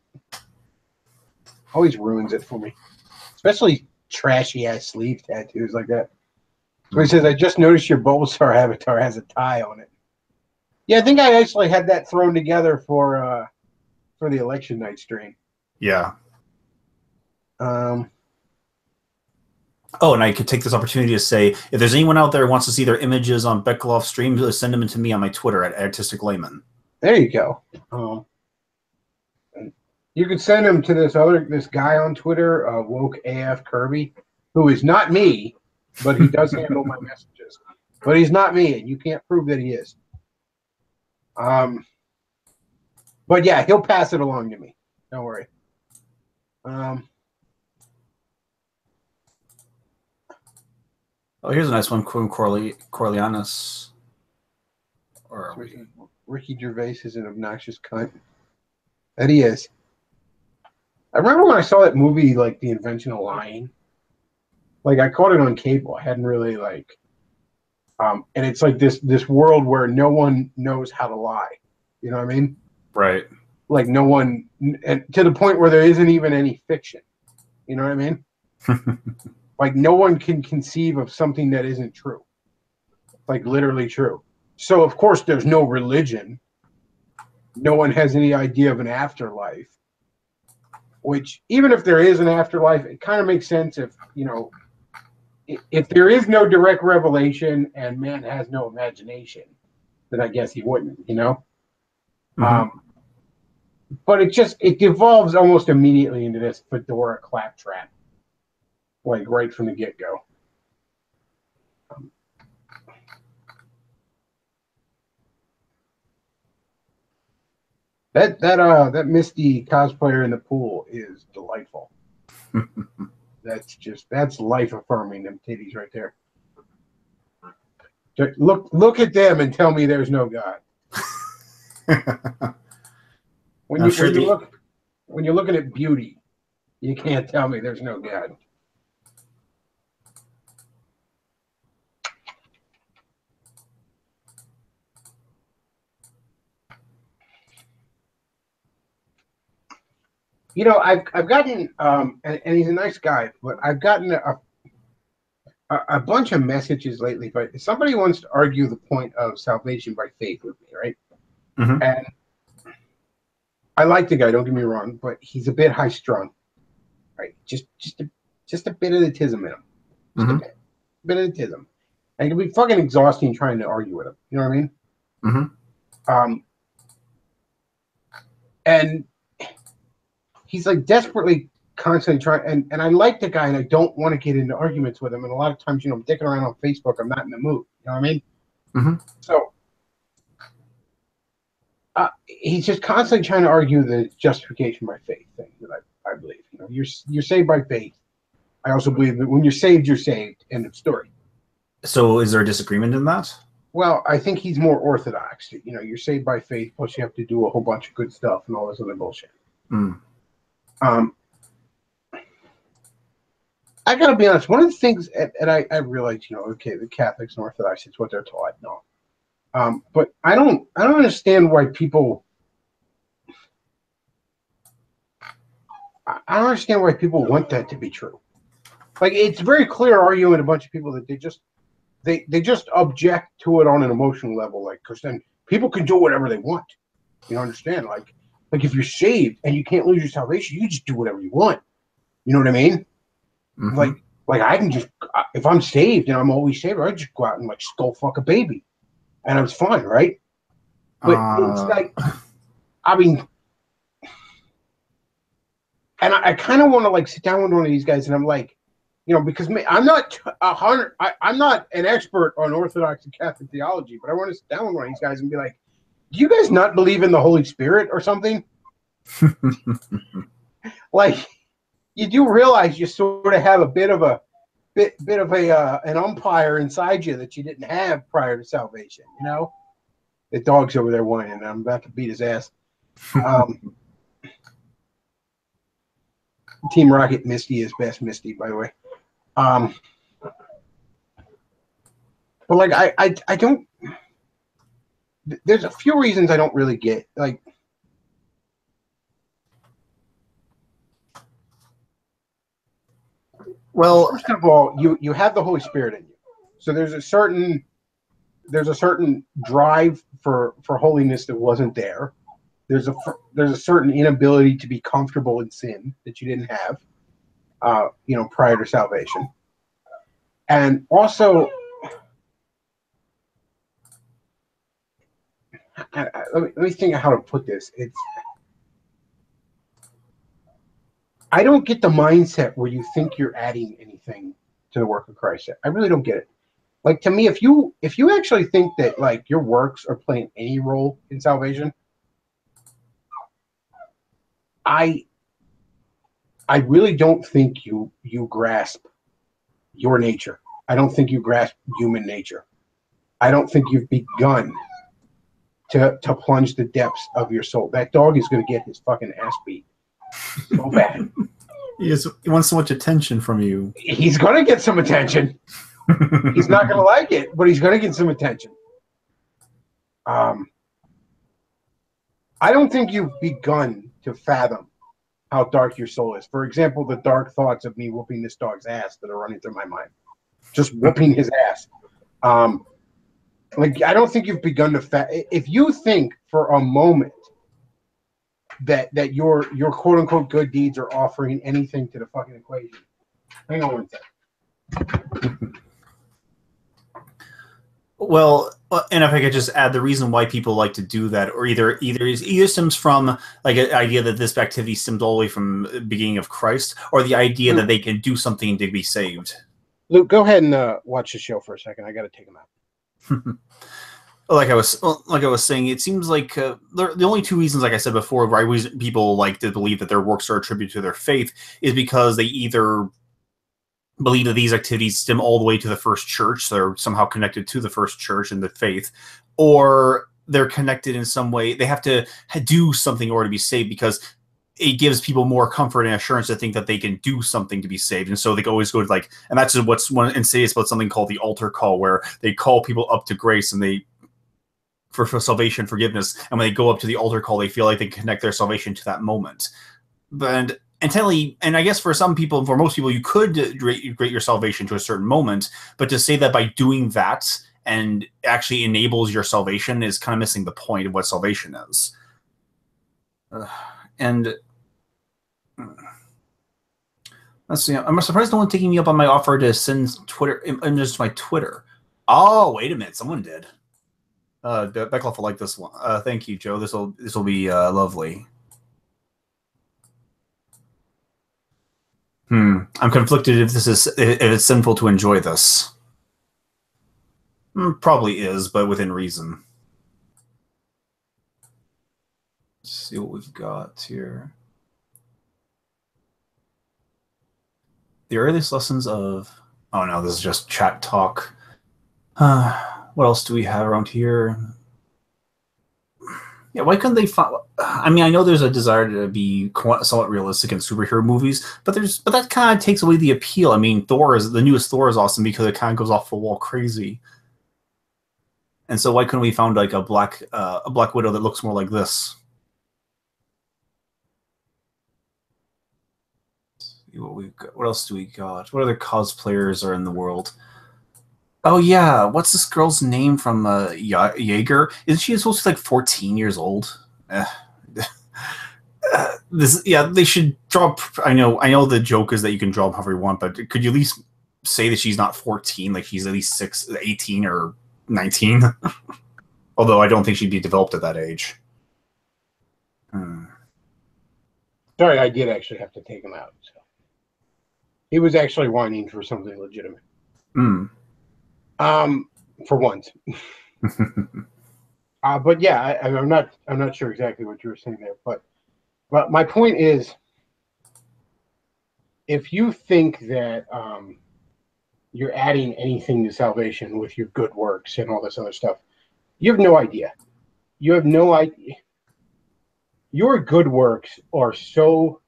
always ruins it for me. Especially trashy-ass sleeve tattoos like that. So he says, I just noticed your Bulbasaur avatar has a tie on it. Yeah, I think I actually had that thrown together for the election night stream. Yeah. Um, Oh, and I could take this opportunity to say, if there's anyone out there who wants to see their images on Bechtloff streams, send them to me on my Twitter at Artistic Layman. There you go. You could send them to this guy on Twitter, Woke AF Kirby, who is not me, but he does handle my messages. But he's not me, and you can't prove that he is. But yeah, he'll pass it along to me. Don't worry. Oh, here's a nice one from Corleanus. Or Ricky Gervais is an obnoxious cunt. That he is. I remember when I saw that movie, like The Invention of Lying. Like I caught it on cable. I hadn't really and it's like this world where no one knows how to lie. You know what I mean? Right. Like no one, and to the point where there isn't even any fiction. You know what I mean? Like no one can conceive of something that isn't true. Like literally true. So of course there's no religion. No one has any idea of an afterlife. Which even if there is an afterlife, it kind of makes sense if, if there is no direct revelation and man has no imagination, then I guess he wouldn't, Mm-hmm. But it devolves almost immediately into this fedora claptrap, like right from the get-go. That Misty cosplayer in the pool is delightful. That's life affirming, them titties right there. Look at them and tell me there's no God. When you're looking at beauty, you can't tell me there's no God. I've gotten and he's a nice guy, but I've gotten a bunch of messages lately. But somebody wants to argue the point of salvation by faith with me, right? Mm-hmm. And I like the guy, don't get me wrong, but he's a bit high strung, right? Just a bit of the tism in him, just mm-hmm. a bit of the tism, and it can be fucking exhausting trying to argue with him. You know what I mean? Mm-hmm. And he's like desperately constantly trying, and I like the guy, and I don't want to get into arguments with him. And a lot of times, I'm dicking around on Facebook. I'm not in the mood. You know what I mean? Mm-hmm. So he's just constantly trying to argue the justification by faith thing that I believe. You're saved by faith. I also believe that when you're saved, you're saved. End of story. So is there a disagreement in that? Well, I think he's more orthodox. You're saved by faith, plus you have to do a whole bunch of good stuff and all this other bullshit. Mm. I gotta be honest. One of the things, and I realize, okay, the Catholics and Orthodox, it's what they're taught. No, but I don't understand why people. I don't understand why people want that to be true. Like it's very clear arguing a bunch of people that they just object to it on an emotional level, like because then people can do whatever they want. You understand? Like if you're saved and you can't lose your salvation, you just do whatever you want. You know what I mean? Mm-hmm. Like I can just, if I'm saved and I'm always saved, I just go out and skull fuck a baby, and it's fine, right? But it's like, I mean, and I kind of want to sit down with one of these guys, and I'm like, because I'm not I'm not an expert on Orthodox and Catholic theology, but I want to sit down with one of these guys and be like, do you guys not believe in the Holy Spirit or something? You do realize you sort of have a bit of an umpire inside you that you didn't have prior to salvation. The dog's over there whining, and I'm about to beat his ass. Team Rocket Misty is best Misty, by the way. Um, but like I don't. There's a few reasons I don't really get. Like, well, first of all, you have the Holy Spirit in you, so there's a certain drive for holiness that wasn't there. There's a certain inability to be comfortable in sin that you didn't have, prior to salvation, and also. Let me think of how to put this. I don't get the mindset where you think you're adding anything to the work of Christ. I really don't get it. Like, to me, if you actually think that like your works are playing any role in salvation, I really don't think you grasp your nature. I don't think you grasp human nature. I don't think you've begun to plunge the depths of your soul. That dog is going to get his fucking ass beat so bad. He wants so much attention from you. He's going to get some attention. He's not going to like it, but he's going to get some attention. I don't think you've begun to fathom how dark your soul is. For example, the dark thoughts of me whooping this dog's ass that are running through my mind. Just whooping his ass. Like, I don't think you've begun to if you think for a moment that your quote unquote good deeds are offering anything to the fucking equation. Hang on one second. Well, and if I could just add, the reason why people like to do that, or either stems from like an idea that this activity stemmed all the way from the beginning of Christ, or the idea that they can do something to be saved. Luke, go ahead and watch the show for a second. I got to take him out. Like I was saying, it seems like the only two reasons, like I said before, why people like to believe that their works are attributed to their faith is because they either believe that these activities stem all the way to the first church, so they're somehow connected to the first church and the faith, or they're connected in some way. They have to do something in order to be saved, because it gives people more comfort and assurance to think that they can do something to be saved. And so they always go to like, and that's just what's one insidious about something called the altar call, where they call people up to grace and they for salvation, forgiveness, and when they go up to the altar call, they feel like they connect their salvation to that moment. But intently, and I guess for some people, for most people, you could rate your salvation to a certain moment, but to say that by doing that and actually enables your salvation is kind of missing the point of what salvation is. And let's see, I'm surprised no one's taking me up on my offer to send Twitter images to my Twitter. Oh, wait a minute, someone did. Bechtloff will like this one. Thank you, Joe. This will be lovely. I'm conflicted if if it's sinful to enjoy this. Probably is, but within reason. Let's see what we've got here. The earliest lessons of... Oh no, this is just chat talk. What else do we have around here? Yeah, why couldn't they find... I mean, I know there's a desire to be somewhat realistic in superhero movies, but that kind of takes away the appeal. I mean, the newest Thor is awesome because it kind of goes off the wall crazy. And so why couldn't we find like a Black Widow that looks more like this? What else do we got? What other cosplayers are in the world? Oh yeah, what's this girl's name from Jaeger? Isn't she supposed to be like 14 years old? They should draw. I know the joke is that you can draw them however you want, but could you at least say that she's not 14, like she's at least 18 or 19? Although I don't think she'd be developed at that age. Sorry, I did actually have to take him out. So he was actually whining for something legitimate. For once. But yeah, I'm not sure exactly what you were saying there, but my point is, if you think that you're adding anything to salvation with your good works and all this other stuff, you have no idea. You have no idea. Your good works are so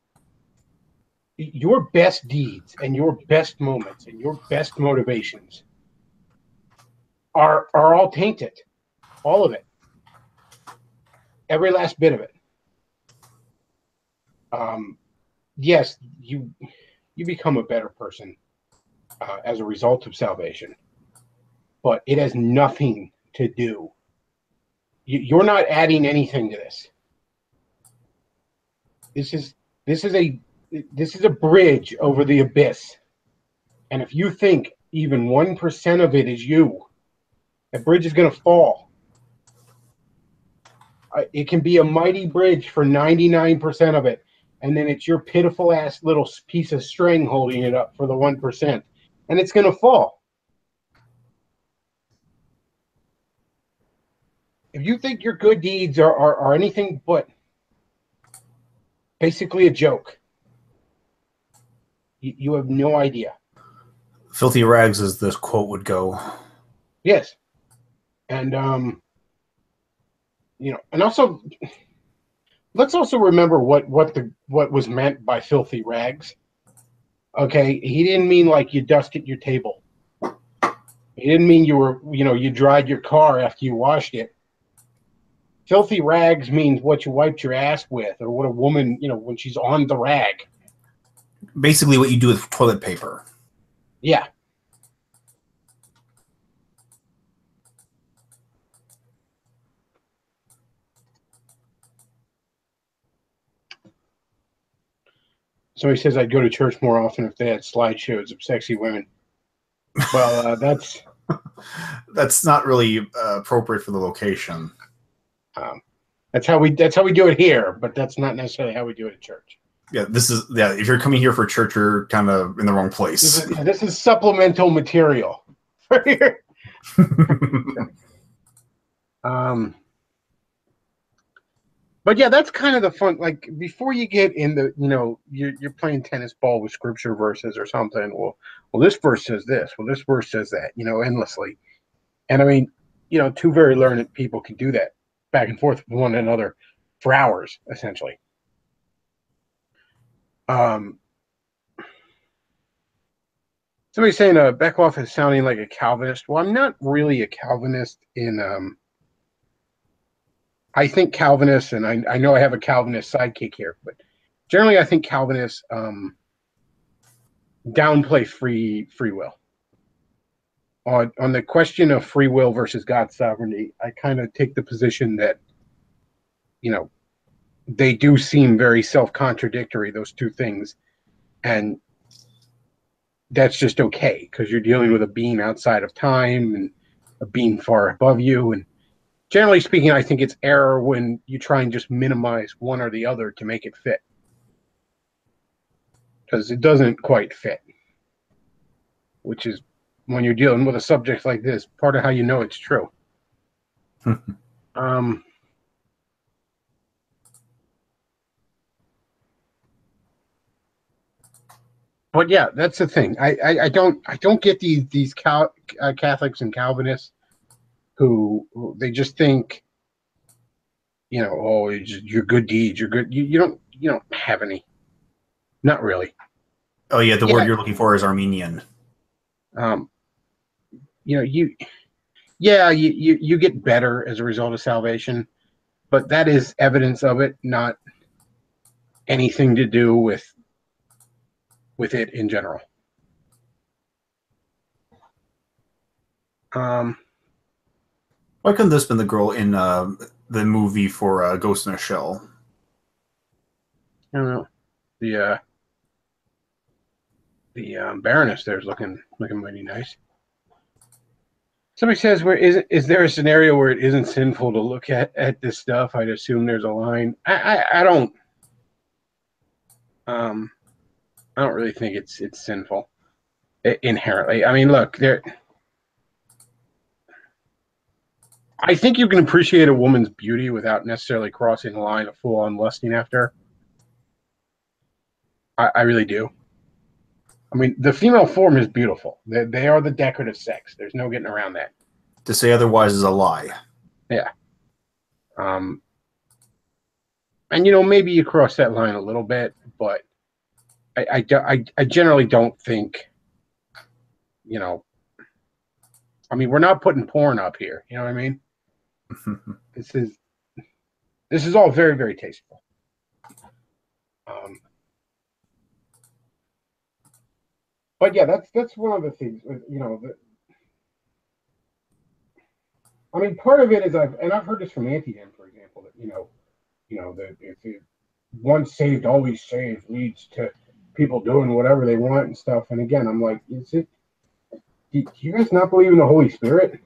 your best deeds and your best moments and your best motivations are all tainted. All of it. Every last bit of it. Yes, you become a better person as a result of salvation, but it has nothing to do. You're not adding anything to this. This is a bridge over the abyss, and if you think even 1% of it is you, that bridge is going to fall. It can be a mighty bridge for 99% of it, and then it's your pitiful ass little piece of string holding it up for the 1%, and it's going to fall. If you think your good deeds are anything but basically a joke, you have no idea. Filthy rags, as this quote would go. Yes. And, and also, let's also remember what was meant by filthy rags. Okay, he didn't mean like you dusted your table. He didn't mean you dried your car after you washed it. Filthy rags means what you wiped your ass with, or what a woman, when she's on the rag. Basically what you do with toilet paper. Yeah. Somebody says I'd go to church more often if they had slideshows of sexy women. Well, that's not really appropriate for the location. That's how we do it here, but that's not necessarily how we do it at church. Yeah, if you're coming here for church, you're kind of in the wrong place. This is supplemental material for here. But yeah, that's kind of the fun. Like, before you get in the, you're playing tennis ball with scripture verses or something. Well, this verse says this. Well, this verse says that. Endlessly. And I mean, two very learned people can do that back and forth with one another for hours, essentially. Somebody's saying Bechtloff is sounding like a Calvinist. Well, I'm not really a Calvinist in. I think Calvinists, and I know I have a Calvinist sidekick here, but generally I think Calvinists downplay free will. On the question of free will versus God's sovereignty, I kind of take the position that, they do seem very self-contradictory, those two things, and that's just okay, because you're dealing with a being outside of time and a being far above you, and generally speaking, I think it's error when you try and just minimize one or the other to make it fit, because it doesn't quite fit, which is, when you're dealing with a subject like this, part of how you know it's true. But yeah, that's the thing. I don't get these Catholics and Calvinists who they just think, oh, your good deeds, you're good. You don't have any. Not really. Oh yeah, the word you're looking for is Armenian. You get better as a result of salvation, but that is evidence of it, not anything to do with it in general. Why couldn't this have been the girl in the movie for Ghost in a Shell? I don't know. The Baroness there's looking mighty nice. Somebody says, is there a scenario where it isn't sinful to look at this stuff? I'd assume there's a line. I don't really think it's sinful inherently. I mean, look, I think you can appreciate a woman's beauty without necessarily crossing the line of full-on lusting after her. I really do. I mean, the female form is beautiful. They are the decorative sex. There's no getting around that. To say otherwise is a lie. Yeah. And maybe you cross that line a little bit, but I generally don't think, you know, I mean, we're not putting porn up here. You know what I mean? This is all very, very tasteful. But yeah, that's one of the things. You know, I mean, part of it is I've heard this from Anti-Dem, for example, that that if it, once saved, always saved leads to people doing whatever they want and stuff. And again, I'm like, is it? Do you guys not believe in the Holy Spirit?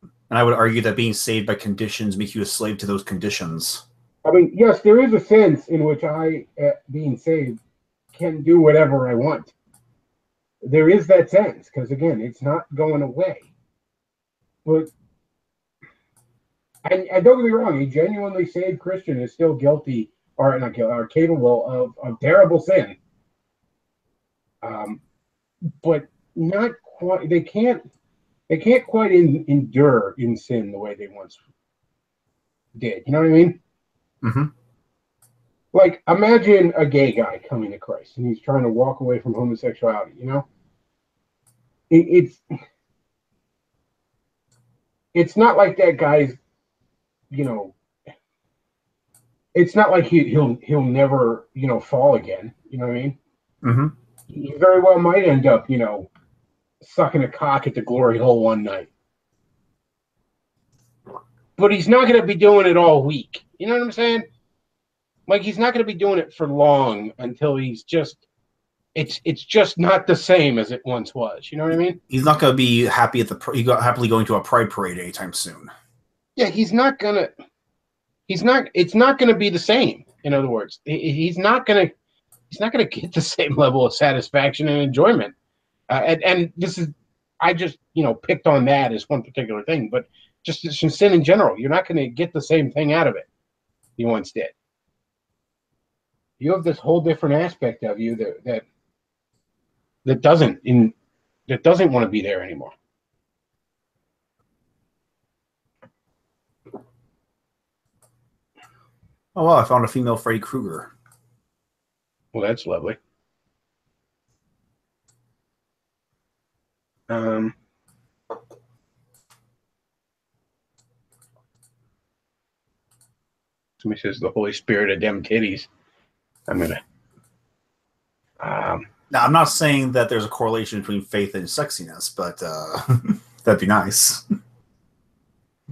And I would argue that being saved by conditions make you a slave to those conditions. I mean, yes, there is a sense in which I, being saved, can do whatever I want. There is that sense because again, it's not going away. But and don't get me wrong, a genuinely saved Christian is still guilty or not guilty, or capable of terrible sin. But not quite. They can't quite endure in sin the way they once did. You know what I mean? Mm-hmm. Like, imagine a gay guy coming to Christ and he's trying to walk away from homosexuality. You know, it's not like that guy's. You know, it's not like he'll never fall again. You know what I mean? Mm-hmm. He very well might end up sucking a cock at the glory hole one night. But he's not going to be doing it all week. You know what I'm saying? Like, he's not going to be doing it for long until he's just, it's just not the same as it once was. You know what I mean? He's not going to be happy happily going to a pride parade anytime soon. Yeah, it's not going to be the same. In other words, he's not going to get the same level of satisfaction and enjoyment. And this is, I just, picked on that as one particular thing, but just sin in general, you're not going to get the same thing out of it you once did. You have this whole different aspect of you that doesn't want to be there anymore. Oh, wow, I found a female Freddy Krueger. Well, that's lovely. Somebody says the Holy Spirit of them titties. I'm going to... Now, I'm not saying that there's a correlation between faith and sexiness, but that'd be nice.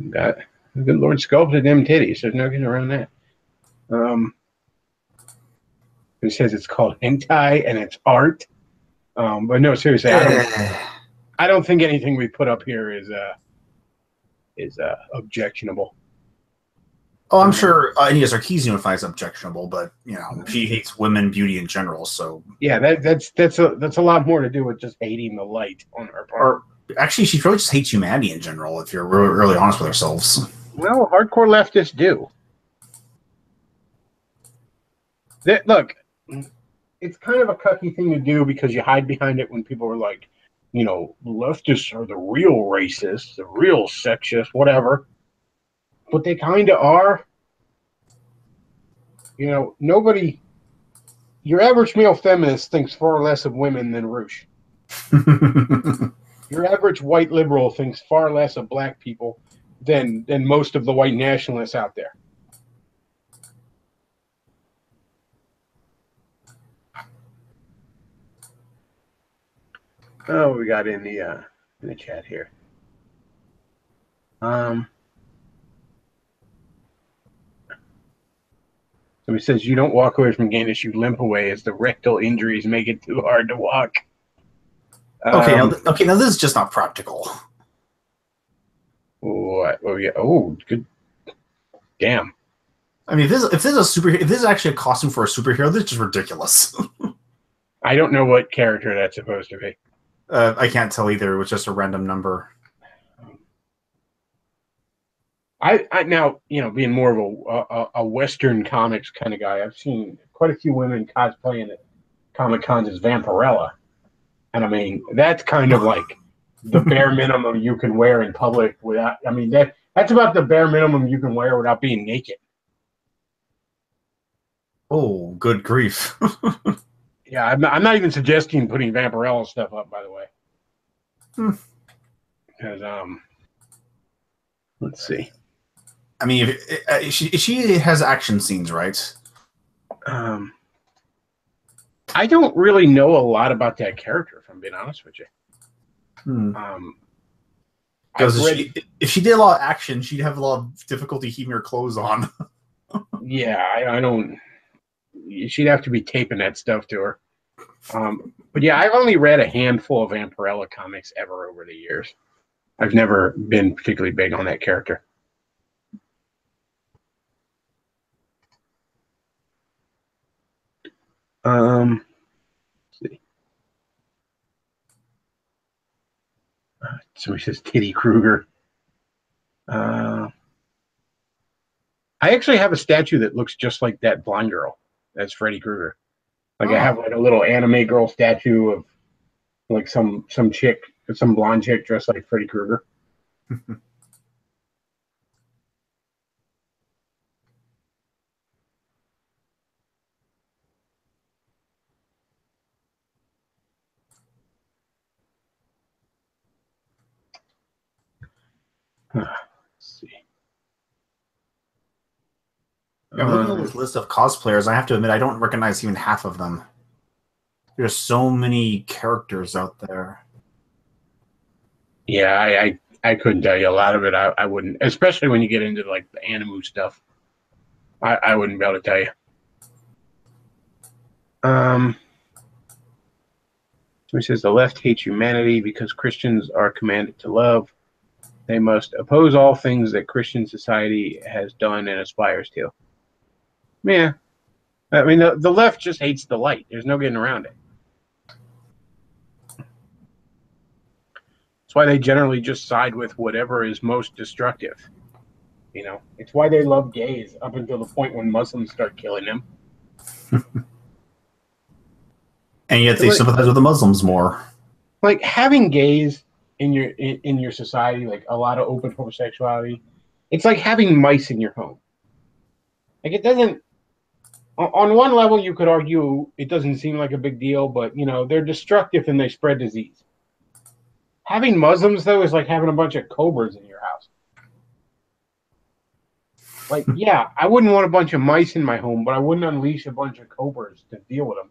Got the good Lord sculpted them titties. There's no getting around that. It says it's called hentai and it's art. But no, seriously, I don't think anything we put up here is objectionable. Oh, I'm sure Anya Sarkeesian finds objectionable, but she hates women, beauty in general. So yeah, that's a lot more to do with just hating the light on her part. Or actually, she probably just hates humanity in general. If you're really honest with ourselves. Well, hardcore leftists do. Look, it's kind of a cucky thing to do because you hide behind it when people are like, leftists are the real racists, the real sexists, whatever. But they kind of are. Nobody, your average male feminist thinks far less of women than Roosh. Your average white liberal thinks far less of black people than most of the white nationalists out there. Oh, we got in the chat here. Somebody says you don't walk away from gayness, you limp away as the rectal injuries make it too hard to walk. Okay, now this is just not practical. What? Oh yeah. Oh, good. Damn. I mean, if this is actually a costume for a superhero, this is just ridiculous. I don't know what character that's supposed to be. I can't tell either. It was just a random number. I now, being more of a Western comics kind of guy, I've seen quite a few women cosplaying at Comic Cons as Vampirella. And I mean, that's kind of like the bare minimum you can wear in public without, I mean, that's about the bare minimum you can wear without being naked. Oh, good grief. Yeah, I'm not even suggesting putting Vampirella stuff up, by the way. Because let's see. I mean, if she has action scenes, right? I don't really know a lot about that character, if I'm being honest with you. Because if she did a lot of action, she'd have a lot of difficulty keeping her clothes on. Yeah, I don't. She'd have to be taping that stuff to her. But yeah, I've only read a handful of Vampirella comics ever over the years. I've never been particularly big on that character. Let's see. Somebody says Titty Kruger. I actually have a statue that looks just like that blind girl. That's Freddy Krueger. Like I have like a little anime girl statue of like some chick, some blonde chick dressed like Freddy Krueger. Let's see. I'm looking at this list of cosplayers. I have to admit, I don't recognize even half of them. There's so many characters out there. Yeah, I couldn't tell you a lot of it. I wouldn't, especially when you get into like the Animu stuff. I wouldn't be able to tell you. He says the left hates humanity because Christians are commanded to love. They must oppose all things that Christian society has done and aspires to. Yeah. I mean, the left just hates the light. There's no getting around it. That's why they generally just side with whatever is most destructive. You know, it's why they love gays up until the point when Muslims start killing them. And yet they sympathize with the Muslims more. Like having gays in your society, like a lot of open homosexuality, it's like having mice in your home. Like it doesn't. On one level, you could argue it doesn't seem like a big deal, but you know they're destructive and they spread disease. Having Muslims though is like having a bunch of cobras in your house. Like, yeah, I wouldn't want a bunch of mice in my home, but I wouldn't unleash a bunch of cobras to deal with them.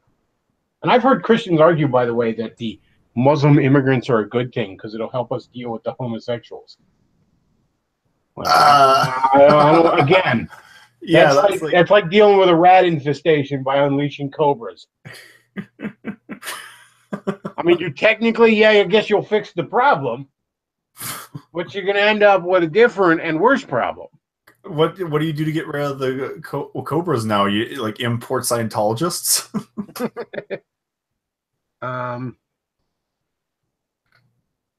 And I've heard Christians argue, by the way, that the Muslim immigrants are a good thing because it'll help us deal with the homosexuals. Like, I don't, again, yeah, that's like dealing with a rat infestation by unleashing cobras. I mean, you technically, yeah, I guess you'll fix the problem, but you're going to end up with a different and worse problem. What do you do to get rid of the cobras now? You like import Scientologists? So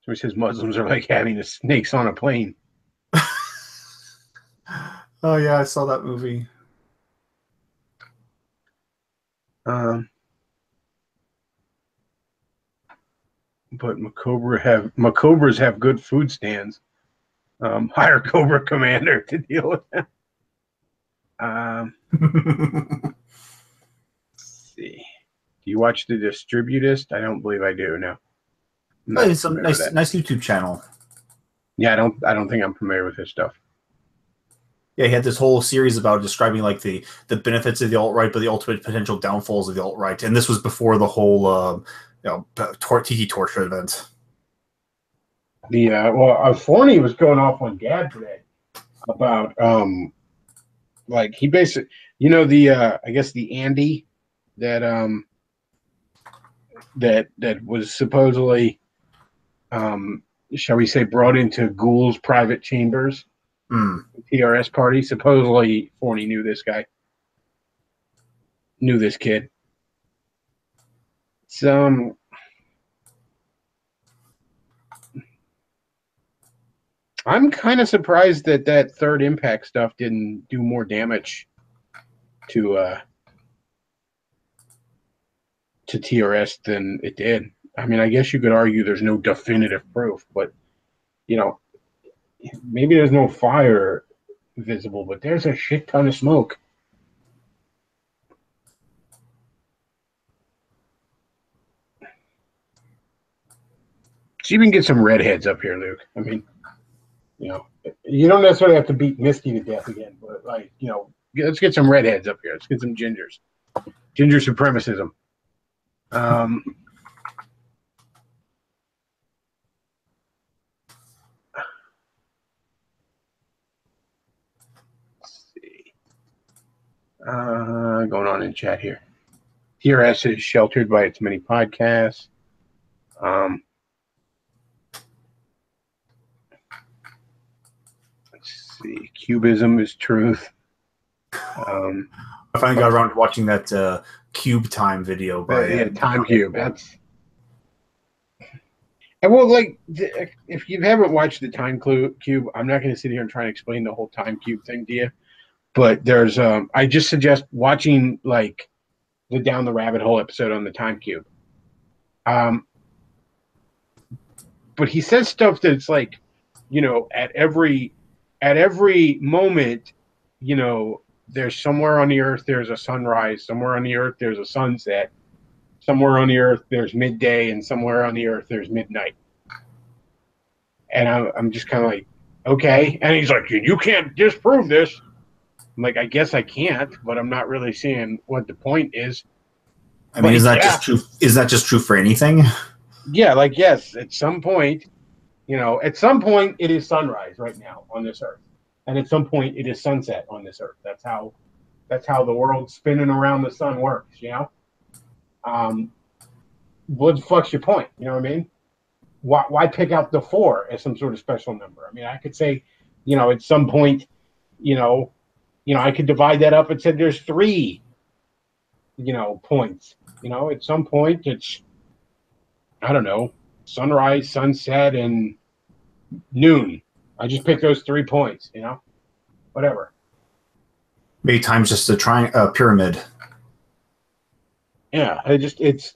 he says Muslims are like having the snakes on a plane. Oh yeah, I saw that movie. But Macobras have good food stands. Hire Cobra Commander to deal with them. Let's see. Do you watch The Distributist? I don't believe I do. No. It's a nice YouTube channel. Yeah, I don't think I'm familiar with his stuff. Yeah, he had this whole series about describing like the benefits of the alt-right, but the ultimate potential downfalls of the alt-right. And this was before the whole Tiki Torture event. Forney was going off on Gab today about like he basically, you know, I guess the Andy that that was supposedly shall we say brought into Ghoul's private chambers. TRS party. Supposedly Forney knew this guy. Knew this kid. So I'm kind of surprised that third impact stuff didn't do more damage to TRS than it did. I mean, I guess you could argue there's no definitive proof, but you know, maybe there's no fire visible, but there's a shit ton of smoke. Let's even get some redheads up here, Luke. I mean, you don't necessarily have to beat Misty to death again, but let's get some redheads up here. Let's get some gingers. Ginger supremacism. Let's see. Going on in chat here. TRS is sheltered by its many podcasts. Let's see. Cubism is truth. I finally got around to watching that Cube Time video. Time Cube. That's. And well, if you haven't watched the Time Cube, I'm not going to sit here and try and explain the whole Time Cube thing to you. But there's, I just suggest watching the Down the Rabbit Hole episode on the Time Cube. But he says stuff that's at every moment, there's somewhere on the earth there's a sunrise, somewhere on the earth there's a sunset, somewhere on the earth there's midday, and somewhere on the earth there's midnight. And I'm just kind of like, okay. And he's like, you can't disprove this. I'm like, I guess I can't, but I'm not really seeing what the point is. I mean, is that just true? Is that just true for anything? Yeah, yes, at some point, it is sunrise right now on this earth. And at some point it is sunset on this earth. That's how the world spinning around the sun works, What the fuck's your point? You know what I mean? Why pick out the 4 as some sort of special number? I mean, I could say, at some point, I could divide that up and say there's 3, points. At some point it's, I don't know, sunrise, sunset, and noon. I just pick those 3 points, whatever. Maybe time's just a pyramid. Yeah, it's.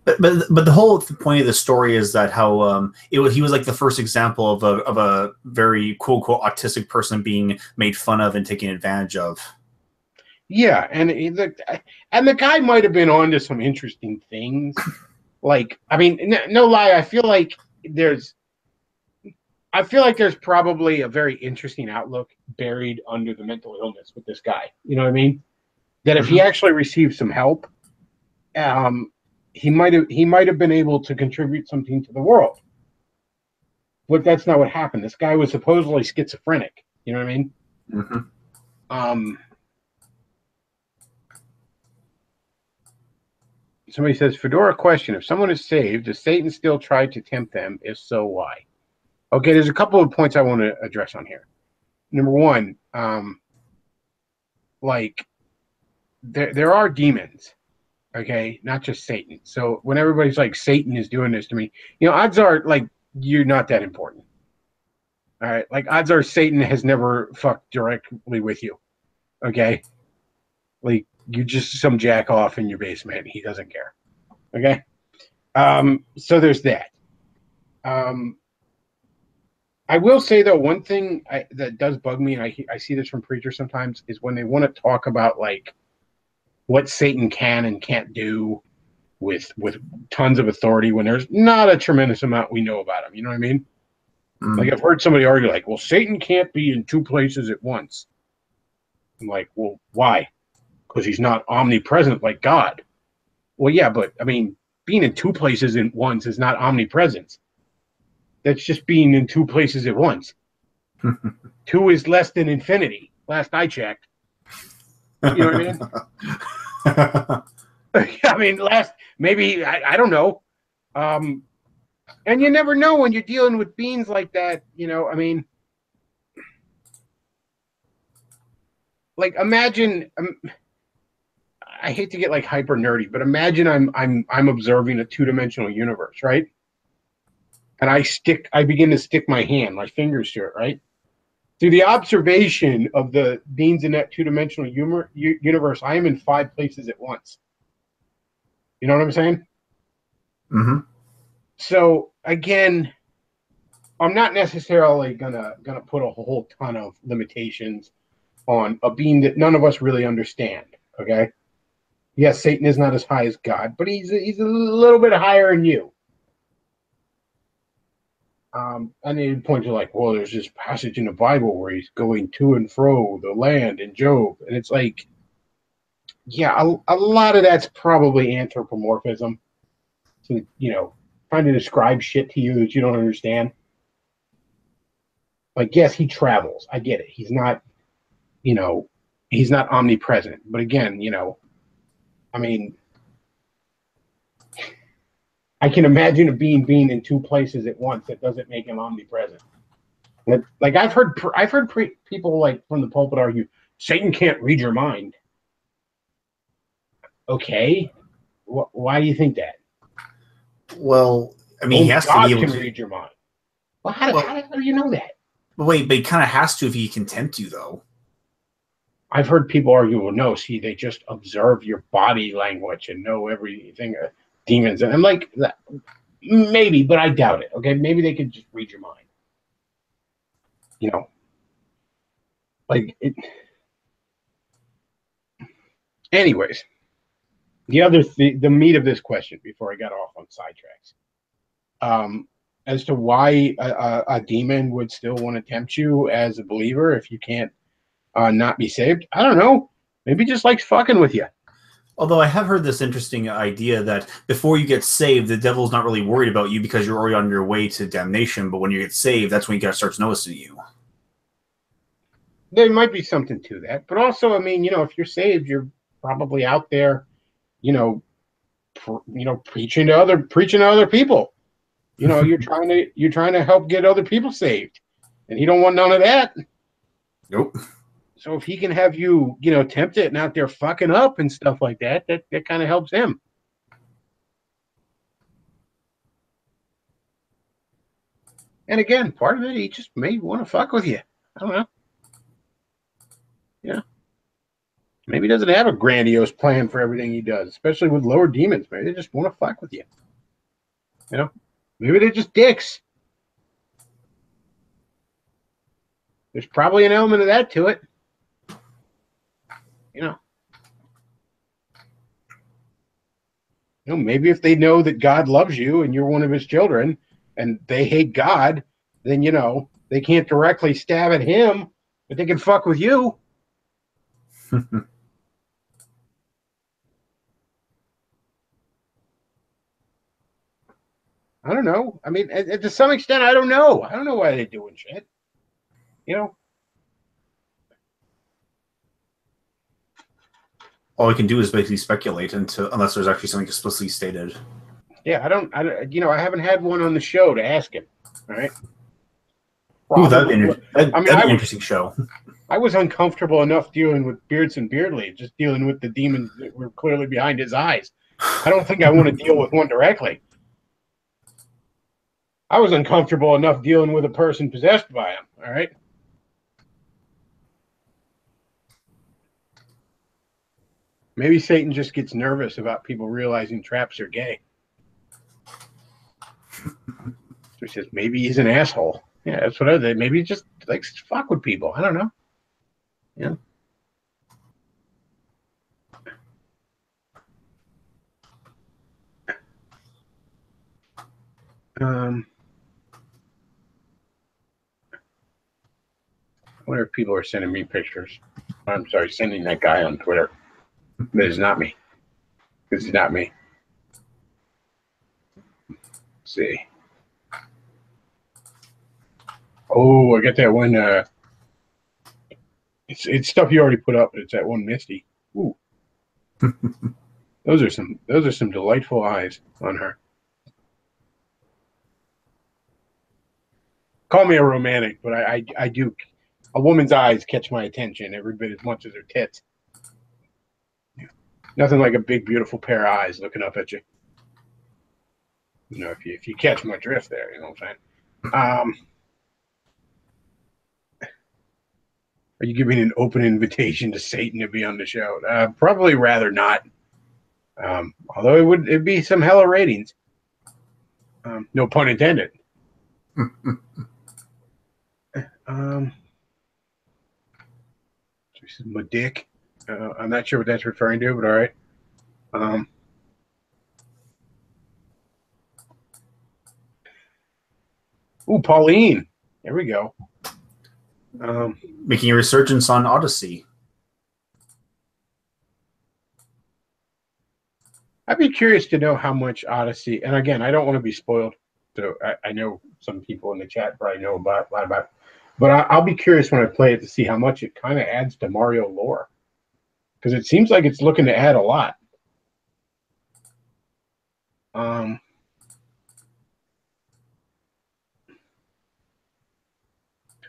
But the whole point of the story is that how he was like the first example of a very quote unquote autistic person being made fun of and taken advantage of. Yeah, and the guy might have been onto some interesting things. I mean, no lie, I feel like there's probably a very interesting outlook buried under the mental illness with this guy. You know what I mean? That if he actually received some help, he might have been able to contribute something to the world. But that's not what happened. This guy was supposedly schizophrenic. You know what I mean? Mm-hmm. Somebody says, Fedora question, if someone is saved, does Satan still try to tempt them? If so, why? Okay, there's a couple of points I want to address on here. Number one, there are demons, okay, not just Satan. So when everybody's like, Satan is doing this to me, odds are, you're not that important. All right? Odds are Satan has never fucked directly with you, okay? You're just some jack off in your basement. He doesn't care. Okay? So there's that. I will say, though, one thing that does bug me, and I see this from preachers sometimes, is when they want to talk about, what Satan can and can't do with tons of authority when there's not a tremendous amount we know about him. You know what I mean? Mm. I've heard somebody argue, well, Satan can't be in 2 places at once. I'm like, well, why? Because he's not omnipresent like God. Well, yeah, but I mean, being in 2 places at once is not omnipresence. That's just being in 2 places at once. 2 is less than infinity. Last I checked. You know what I mean? I mean, maybe I don't know. And you never know when you're dealing with beings like that. I mean, imagine. I hate to get hyper nerdy, but imagine I'm observing a 2-dimensional universe, right? And I begin to stick my fingers to it, right? Through the observation of the beings in that 2-dimensional universe, I am in 5 places at once. You know what I'm saying? Mm-hmm. So again, I'm not necessarily gonna put a whole ton of limitations on a being that none of us really understand. Okay. Yes, Satan is not as high as God, but he's a little bit higher than you. And they point to like, well, there's this passage in the Bible where he's going to and fro the land in Job, and it's like, yeah, a lot of that's probably anthropomorphism. So trying to describe shit to you that you don't understand. Like, yes, he travels. I get it. You know, he's not omnipresent. But again, I mean, I can imagine a being being in two places at once. That doesn't make him omnipresent. Like I've heard people like from the pulpit argue Satan can't read your mind. Okay, why do you think that? Well, I mean, he Only has to be God able can to. read your mind. Well, Well, how do you know that? but wait, but he kind of has to if he can tempt you, though. I've heard people argue, well, no, see, they just observe your body language and know everything demons. And I'm like, maybe, but I doubt it. Okay, maybe they could just read your mind. Like it. Anyways, the meat of this question before I got off on sidetracks, as to why a demon would still want to tempt you as a believer if you can't not be saved. I don't know. Maybe just likes fucking with you. Although I have heard this interesting idea that before you get saved, the devil's not really worried about you because you're already on your way to damnation. But when you get saved, that's when he starts noticing you. There might be something to that, but also, I mean, if you're saved, you're probably out there, you know, preaching to other people. You're trying to help get other people saved, and he don't want none of that. Nope. So if he can have you, tempted and out there fucking up and stuff like that, that kind of helps him. And again, part of it, he just may want to fuck with you. I don't know. Yeah. Maybe he doesn't have a grandiose plan for everything he does, especially with lower demons. Maybe they just want to fuck with you. Maybe they're just dicks. There's probably an element of that to it. You know. Maybe if they know that God loves you and you're one of his children and they hate God, then they can't directly stab at him, but they can fuck with you. I don't know. I mean, to some extent, I don't know. I don't know why they're doing shit. You know? All we can do is basically speculate unless there's actually something explicitly stated. Yeah, I haven't had one on the show to ask him. All right. Ooh, that'd be an was interesting show. I was uncomfortable enough dealing with Beards and Beardley, just dealing with the demons that were clearly behind his eyes. I don't think I want to deal with one directly. I was uncomfortable enough dealing with a person possessed by him. All right. Maybe Satan just gets nervous about people realizing traps are gay. So he says, maybe he's an asshole. Yeah, that's what I did. Maybe he just likes to fuck with people. I don't know. Yeah. I wonder if people are sending me pictures. I'm sorry, sending that guy on Twitter. But it's not me. This is not me. Let's see. Oh, I got that one. It's stuff you already put up. It's that one Misty. Ooh, those are some delightful eyes on her. Call me a romantic, but I do. A woman's eyes catch my attention every bit as much as her tits. Nothing like a big, beautiful pair of eyes looking up at you. If you catch my drift there, you know what I'm saying. Are you giving an open invitation to Satan to be on the show? Probably rather not. Although it'd be some hella ratings. No pun intended. This is my dick. I'm not sure what that's referring to, but all right. Um, ooh, Pauline. There we go. Making a resurgence on Odyssey. I'd be curious to know how much Odyssey, and again, I don't want to be spoiled, so I know some people in the chat probably know a lot about it, but I'll be curious when I play it to see how much it kind of adds to Mario lore, because it seems like it's looking to add a lot.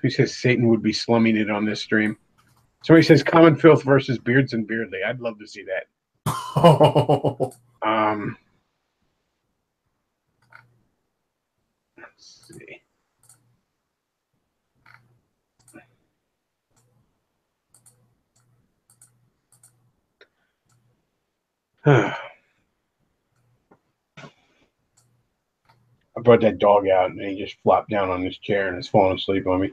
Who says Satan would be slumming it on this stream? Somebody says Common Filth versus Beards and Beardly. I'd love to see that. Let's see. I brought that dog out and he just flopped down on this chair and is falling asleep on me.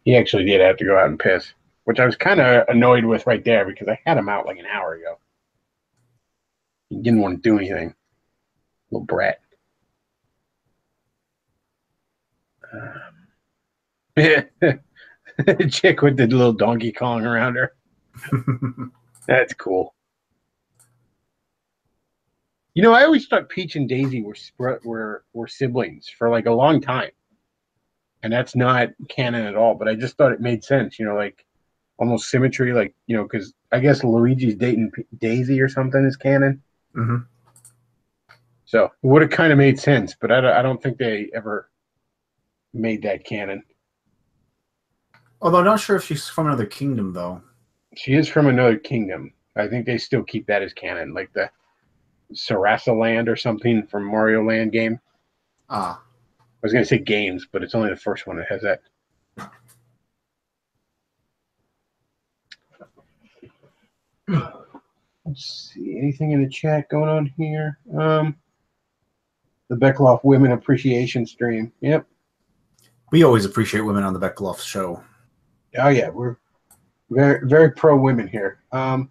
He actually did have to go out and piss, which I was kind of annoyed with right there because I had him out like an hour ago. He didn't want to do anything. Little brat. Chick with the little Donkey Kong around her. That's cool. You know, I always thought Peach and Daisy were siblings for like a long time, and that's not canon at all. But I just thought it made sense. You know, like almost symmetry, like you know, because I guess Luigi's dating Daisy or something is canon. Mm-hmm. So it would have kind of made sense, but I don't think they ever made that canon. Although I'm not sure if she's from another kingdom, though. She is from another kingdom. I think they still keep that as canon, like the Sarasa Land or something from Mario Land game. Ah. I was going to say games, but it's only the first one that has that. Let's see. Anything in the chat going on here? The Bechtloff Women Appreciation Stream. Yep. We always appreciate women on the Bechtloff show. Oh, yeah. We're very, very pro women here. Let's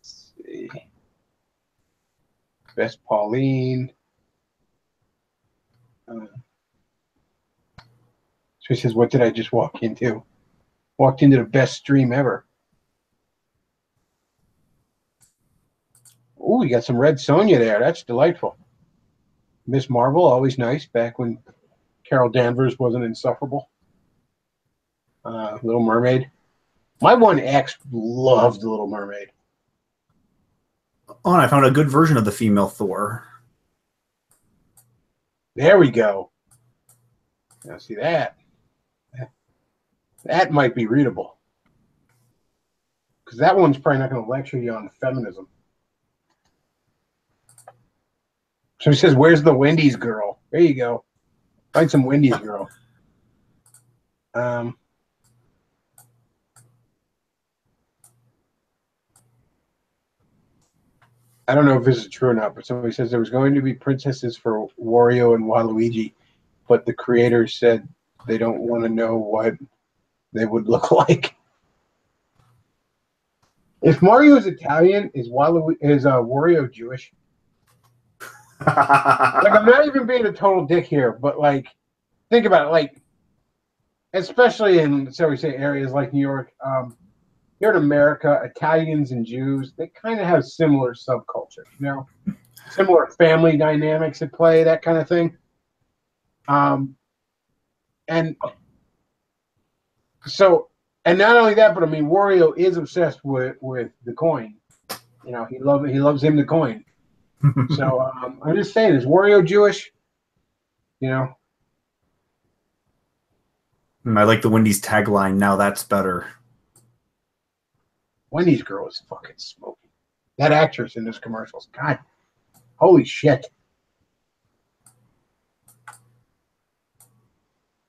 see. Best Pauline. So he says, what did I just walk into? Walked into the best stream ever. Oh, you got some Red Sonja there. That's delightful. Miss Marvel, always nice, back when Carol Danvers wasn't insufferable. Little Mermaid. My one ex loved Little Mermaid. Oh, and I found a good version of the female Thor. There we go. Now see that. That might be readable. Because that one's probably not going to lecture you on feminism. So he says, where's the Wendy's girl? There you go. Find some Wendy's girl. I don't know if this is true or not, but somebody says there was going to be princesses for Wario and Waluigi, but the creators said they don't want to know what they would look like. If Mario is Italian, is Wario Jewish? Like, I'm not even being a total dick here, but like, think about it. Like, especially in, so we say, areas like New York, here in America, Italians and Jews, they kind of have similar subcultures, you know, similar family dynamics at play, that kind of thing. And so, and not only that, but I mean, Wario is obsessed with the coin. You know, he loves him the coin. So I'm just saying, is Wario Jewish? You know, I like the Wendy's tagline. Now that's better. Wendy's girl is fucking smoking. That actress in this commercials, God, holy shit.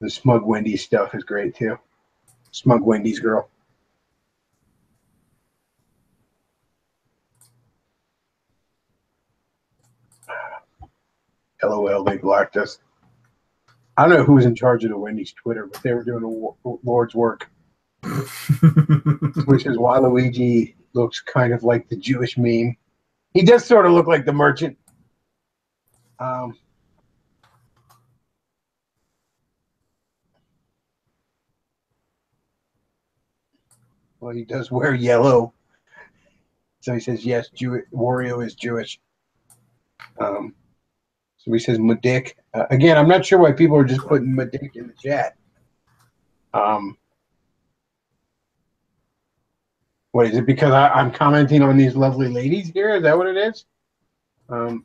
The Smug Wendy's stuff is great too. Smug Wendy's girl. LOL, they blocked us. I don't know who was in charge of the Wendy's Twitter, but they were doing the Lord's work. Which is Waluigi looks kind of like the Jewish meme. He does sort of look like the merchant. Um, well, he does wear yellow. So he says, yes, Wario is Jewish. So he says, Madick. Again, I'm not sure why people are just putting Madick in the chat. What is it? Because I'm commenting on these lovely ladies here? Is that what it is? I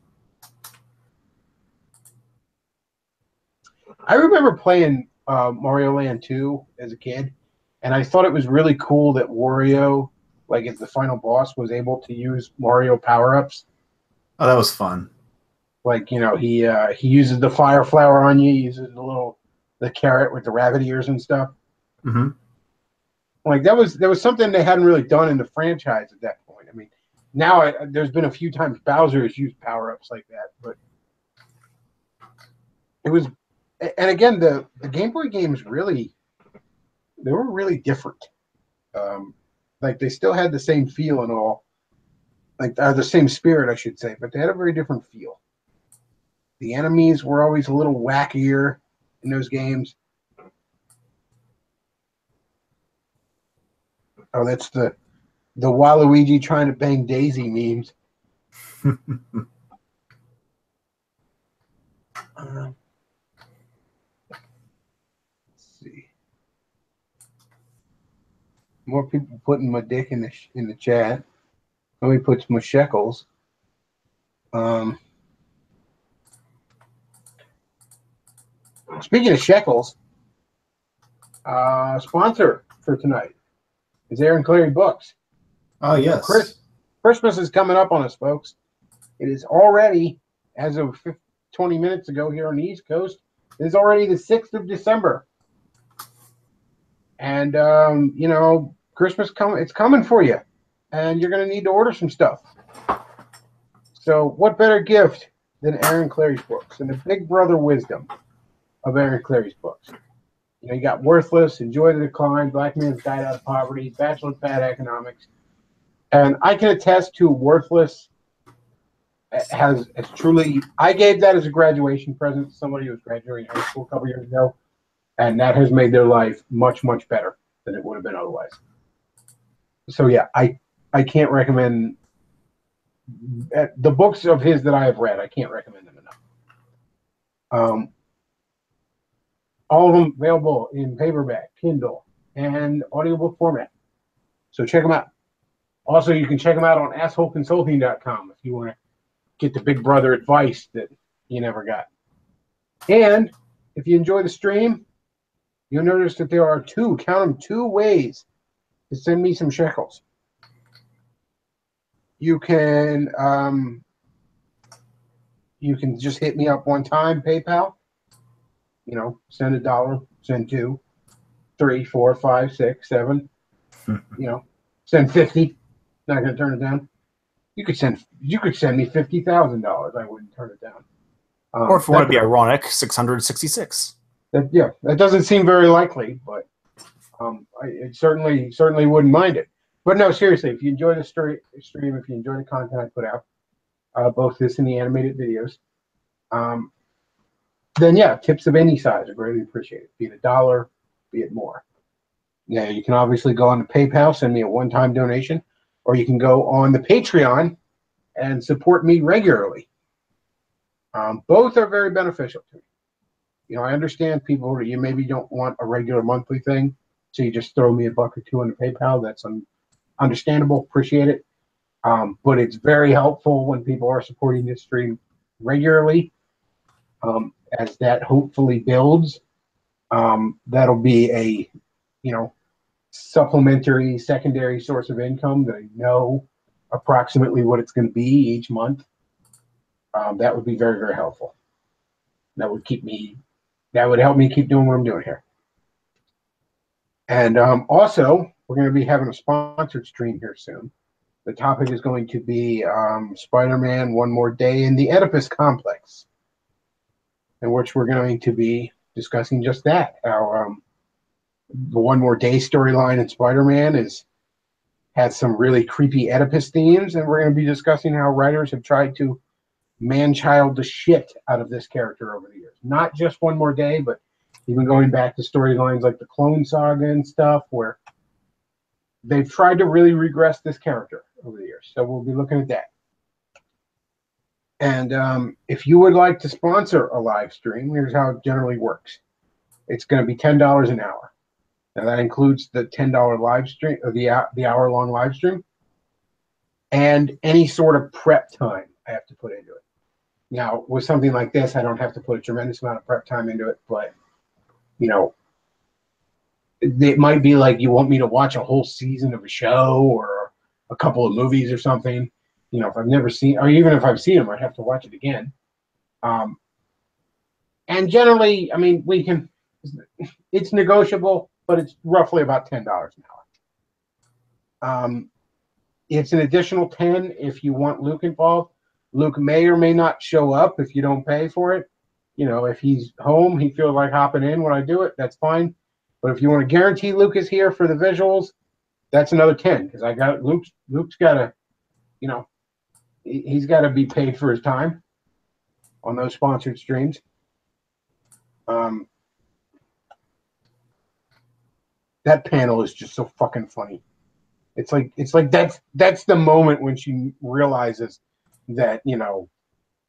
remember playing Mario Land 2 as a kid, and I thought it was really cool that Wario, like as the final boss, was able to use Mario power-ups. Oh, that was fun. Like, you know, he uses the fire flower on you, he uses the carrot with the rabbit ears and stuff. Mm-hmm. Like there was something they hadn't really done in the franchise at that point. I mean, now there's been a few times Bowser has used power-ups like that, but it was, and again, the Game Boy games really, they were really different. Like they still had the same feel and all, like the same spirit, I should say, but they had a very different feel. The enemies were always a little wackier in those games. Oh, that's the Waluigi trying to bang Daisy memes. Let's see. More people putting my dick in the chat. Let me put some shekels. Speaking of shekels, sponsor for tonight is Aaron Clary Books. Oh, yes. Christmas is coming up on us, folks. It is already, as of 20 minutes ago here on the East Coast, it is already the 6th of December. And, you know, Christmas it's coming for you. And you're going to need to order some stuff. So what better gift than Aaron Clary's books and the big brother wisdom of Aaron Clary's books? You know, you got Worthless, Enjoy the Decline, Black Man's Guide Out of Poverty, Bachelor Pad Economics. And I can attest to Worthless has truly, I gave that as a graduation present to somebody who was graduating high school a couple years ago, and that has made their life much, much better than it would have been otherwise. So yeah, I can't recommend the books of his that I have read. I can't recommend them enough. All of them available in paperback, Kindle, and audiobook format. So check them out. Also, you can check them out on assholeconsulting.com if you want to get the big brother advice that you never got. And if you enjoy the stream, you'll notice that there are two ways to send me some shekels. You can just hit me up one time, PayPal. You know, send $1, send 2, 3, 4, 5, 6, 7. You know, send 50. Not going to turn it down. You could send me $50,000. I wouldn't turn it down. Or if you want to be ironic, 666. That doesn't seem very likely, but I certainly wouldn't mind it. But no, seriously, if you enjoy the stream, if you enjoy the content I put out, both this and the animated videos, then yeah, tips of any size are greatly appreciated. Be it $1, be it more. Now you can obviously go on to PayPal, send me a one-time donation, or you can go on the Patreon and support me regularly. Both are very beneficial to me. You know, I understand people, you maybe don't want a regular monthly thing, so you just throw me $1 or $2 on the PayPal. That's understandable, appreciate it. But it's very helpful when people are supporting this stream regularly. As that hopefully builds, that'll be a, you know, supplementary, secondary source of income that I know approximately what it's going to be each month. That would be very, very helpful. That would help me keep doing what I'm doing here. And also, we're going to be having a sponsored stream here soon. The topic is going to be Spider-Man One More Day in the Oedipus Complex, in which we're going to be discussing just that, how the One More Day storyline in Spider-Man has some really creepy Oedipus themes, and we're going to be discussing how writers have tried to man-child the shit out of this character over the years. Not just One More Day, but even going back to storylines like the Clone Saga and stuff, where they've tried to really regress this character over the years. So we'll be looking at that. And if you would like to sponsor a live stream, here's how it generally works. It's going to be $10 an hour. Now that includes the $10 live stream, or the hour-long live stream, and any sort of prep time I have to put into it. Now, with something like this, I don't have to put a tremendous amount of prep time into it, but, you know, it might be like you want me to watch a whole season of a show or a couple of movies or something. You know, if I've never seen, or even if I've seen them, I'd have to watch it again. And generally, I mean, it's negotiable, but it's roughly about $10 an hour. It's an additional $10 if you want Luke involved. Luke may or may not show up if you don't pay for it. You know, if he's home, he feels like hopping in when I do it, that's fine. But if you want to guarantee Luke is here for the visuals, that's another $10, because I got Luke's got to, you know, he's got to be paid for his time on those sponsored streams. That panel is just so fucking funny. It's like that's the moment when she realizes that, you know,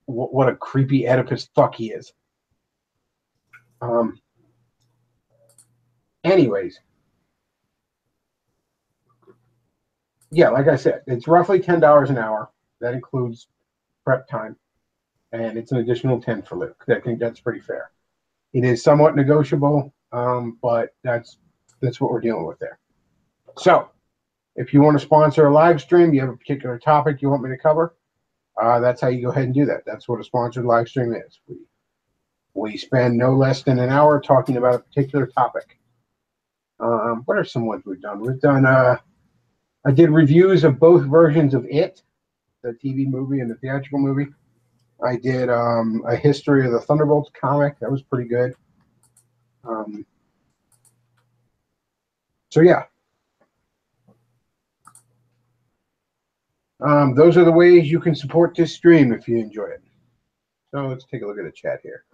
what a creepy Oedipus fuck he is. Anyways, yeah, like I said, it's roughly $10 an hour. That includes prep time, and it's an additional $10 for Luke. I think that's pretty fair. It is somewhat negotiable, but that's what we're dealing with there. So, if you want to sponsor a live stream, you have a particular topic you want me to cover, that's how you go ahead and do that. That's what a sponsored live stream is. We spend no less than an hour talking about a particular topic. What are some ones we've done? We've done, I did reviews of both versions of It, the TV movie and the theatrical movie. I did a history of the Thunderbolts comic. That was pretty good. So yeah. Those are the ways you can support this stream if you enjoy it. So let's take a look at the chat here.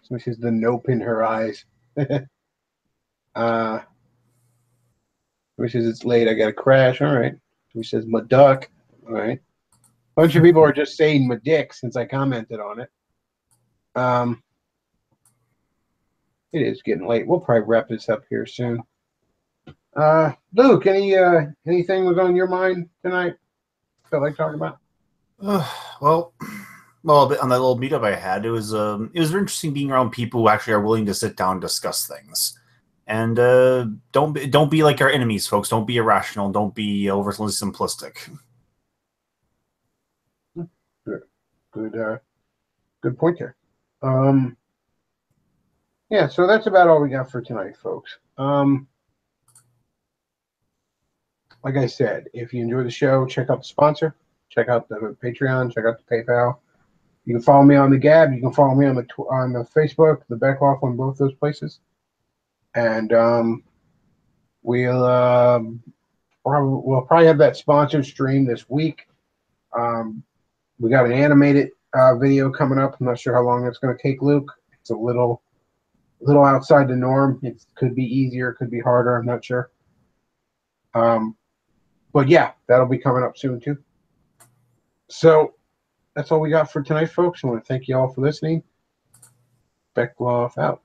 So she's the nope in her eyes. Wishes it's late. I got to crash. All right. Who says my duck? All right. A bunch of people are just saying my dick since I commented on it. It is getting late. We'll probably wrap this up here soon. Luke, anything was on your mind tonight? Felt like talking about? Well, on that little meetup I had, it was very interesting being around people who actually are willing to sit down and discuss things. And don't be like our enemies, folks. Don't be irrational. Don't be overly simplistic. Good point there. Yeah, so that's about all we got for tonight, folks. Like I said, if you enjoy the show, check out the sponsor, check out the Patreon, check out the PayPal. You can follow me on the Gab. You can follow me on the Facebook, the Bechtloff, on both those places. And we'll probably have that sponsored stream this week. We got an animated video coming up. I'm not sure how long it's going to take, Luke. It's a little outside the norm. It could be easier, could be harder. I'm not sure. But yeah, that'll be coming up soon too. So that's all we got for tonight, folks. I want to thank you all for listening. Bechtloff out.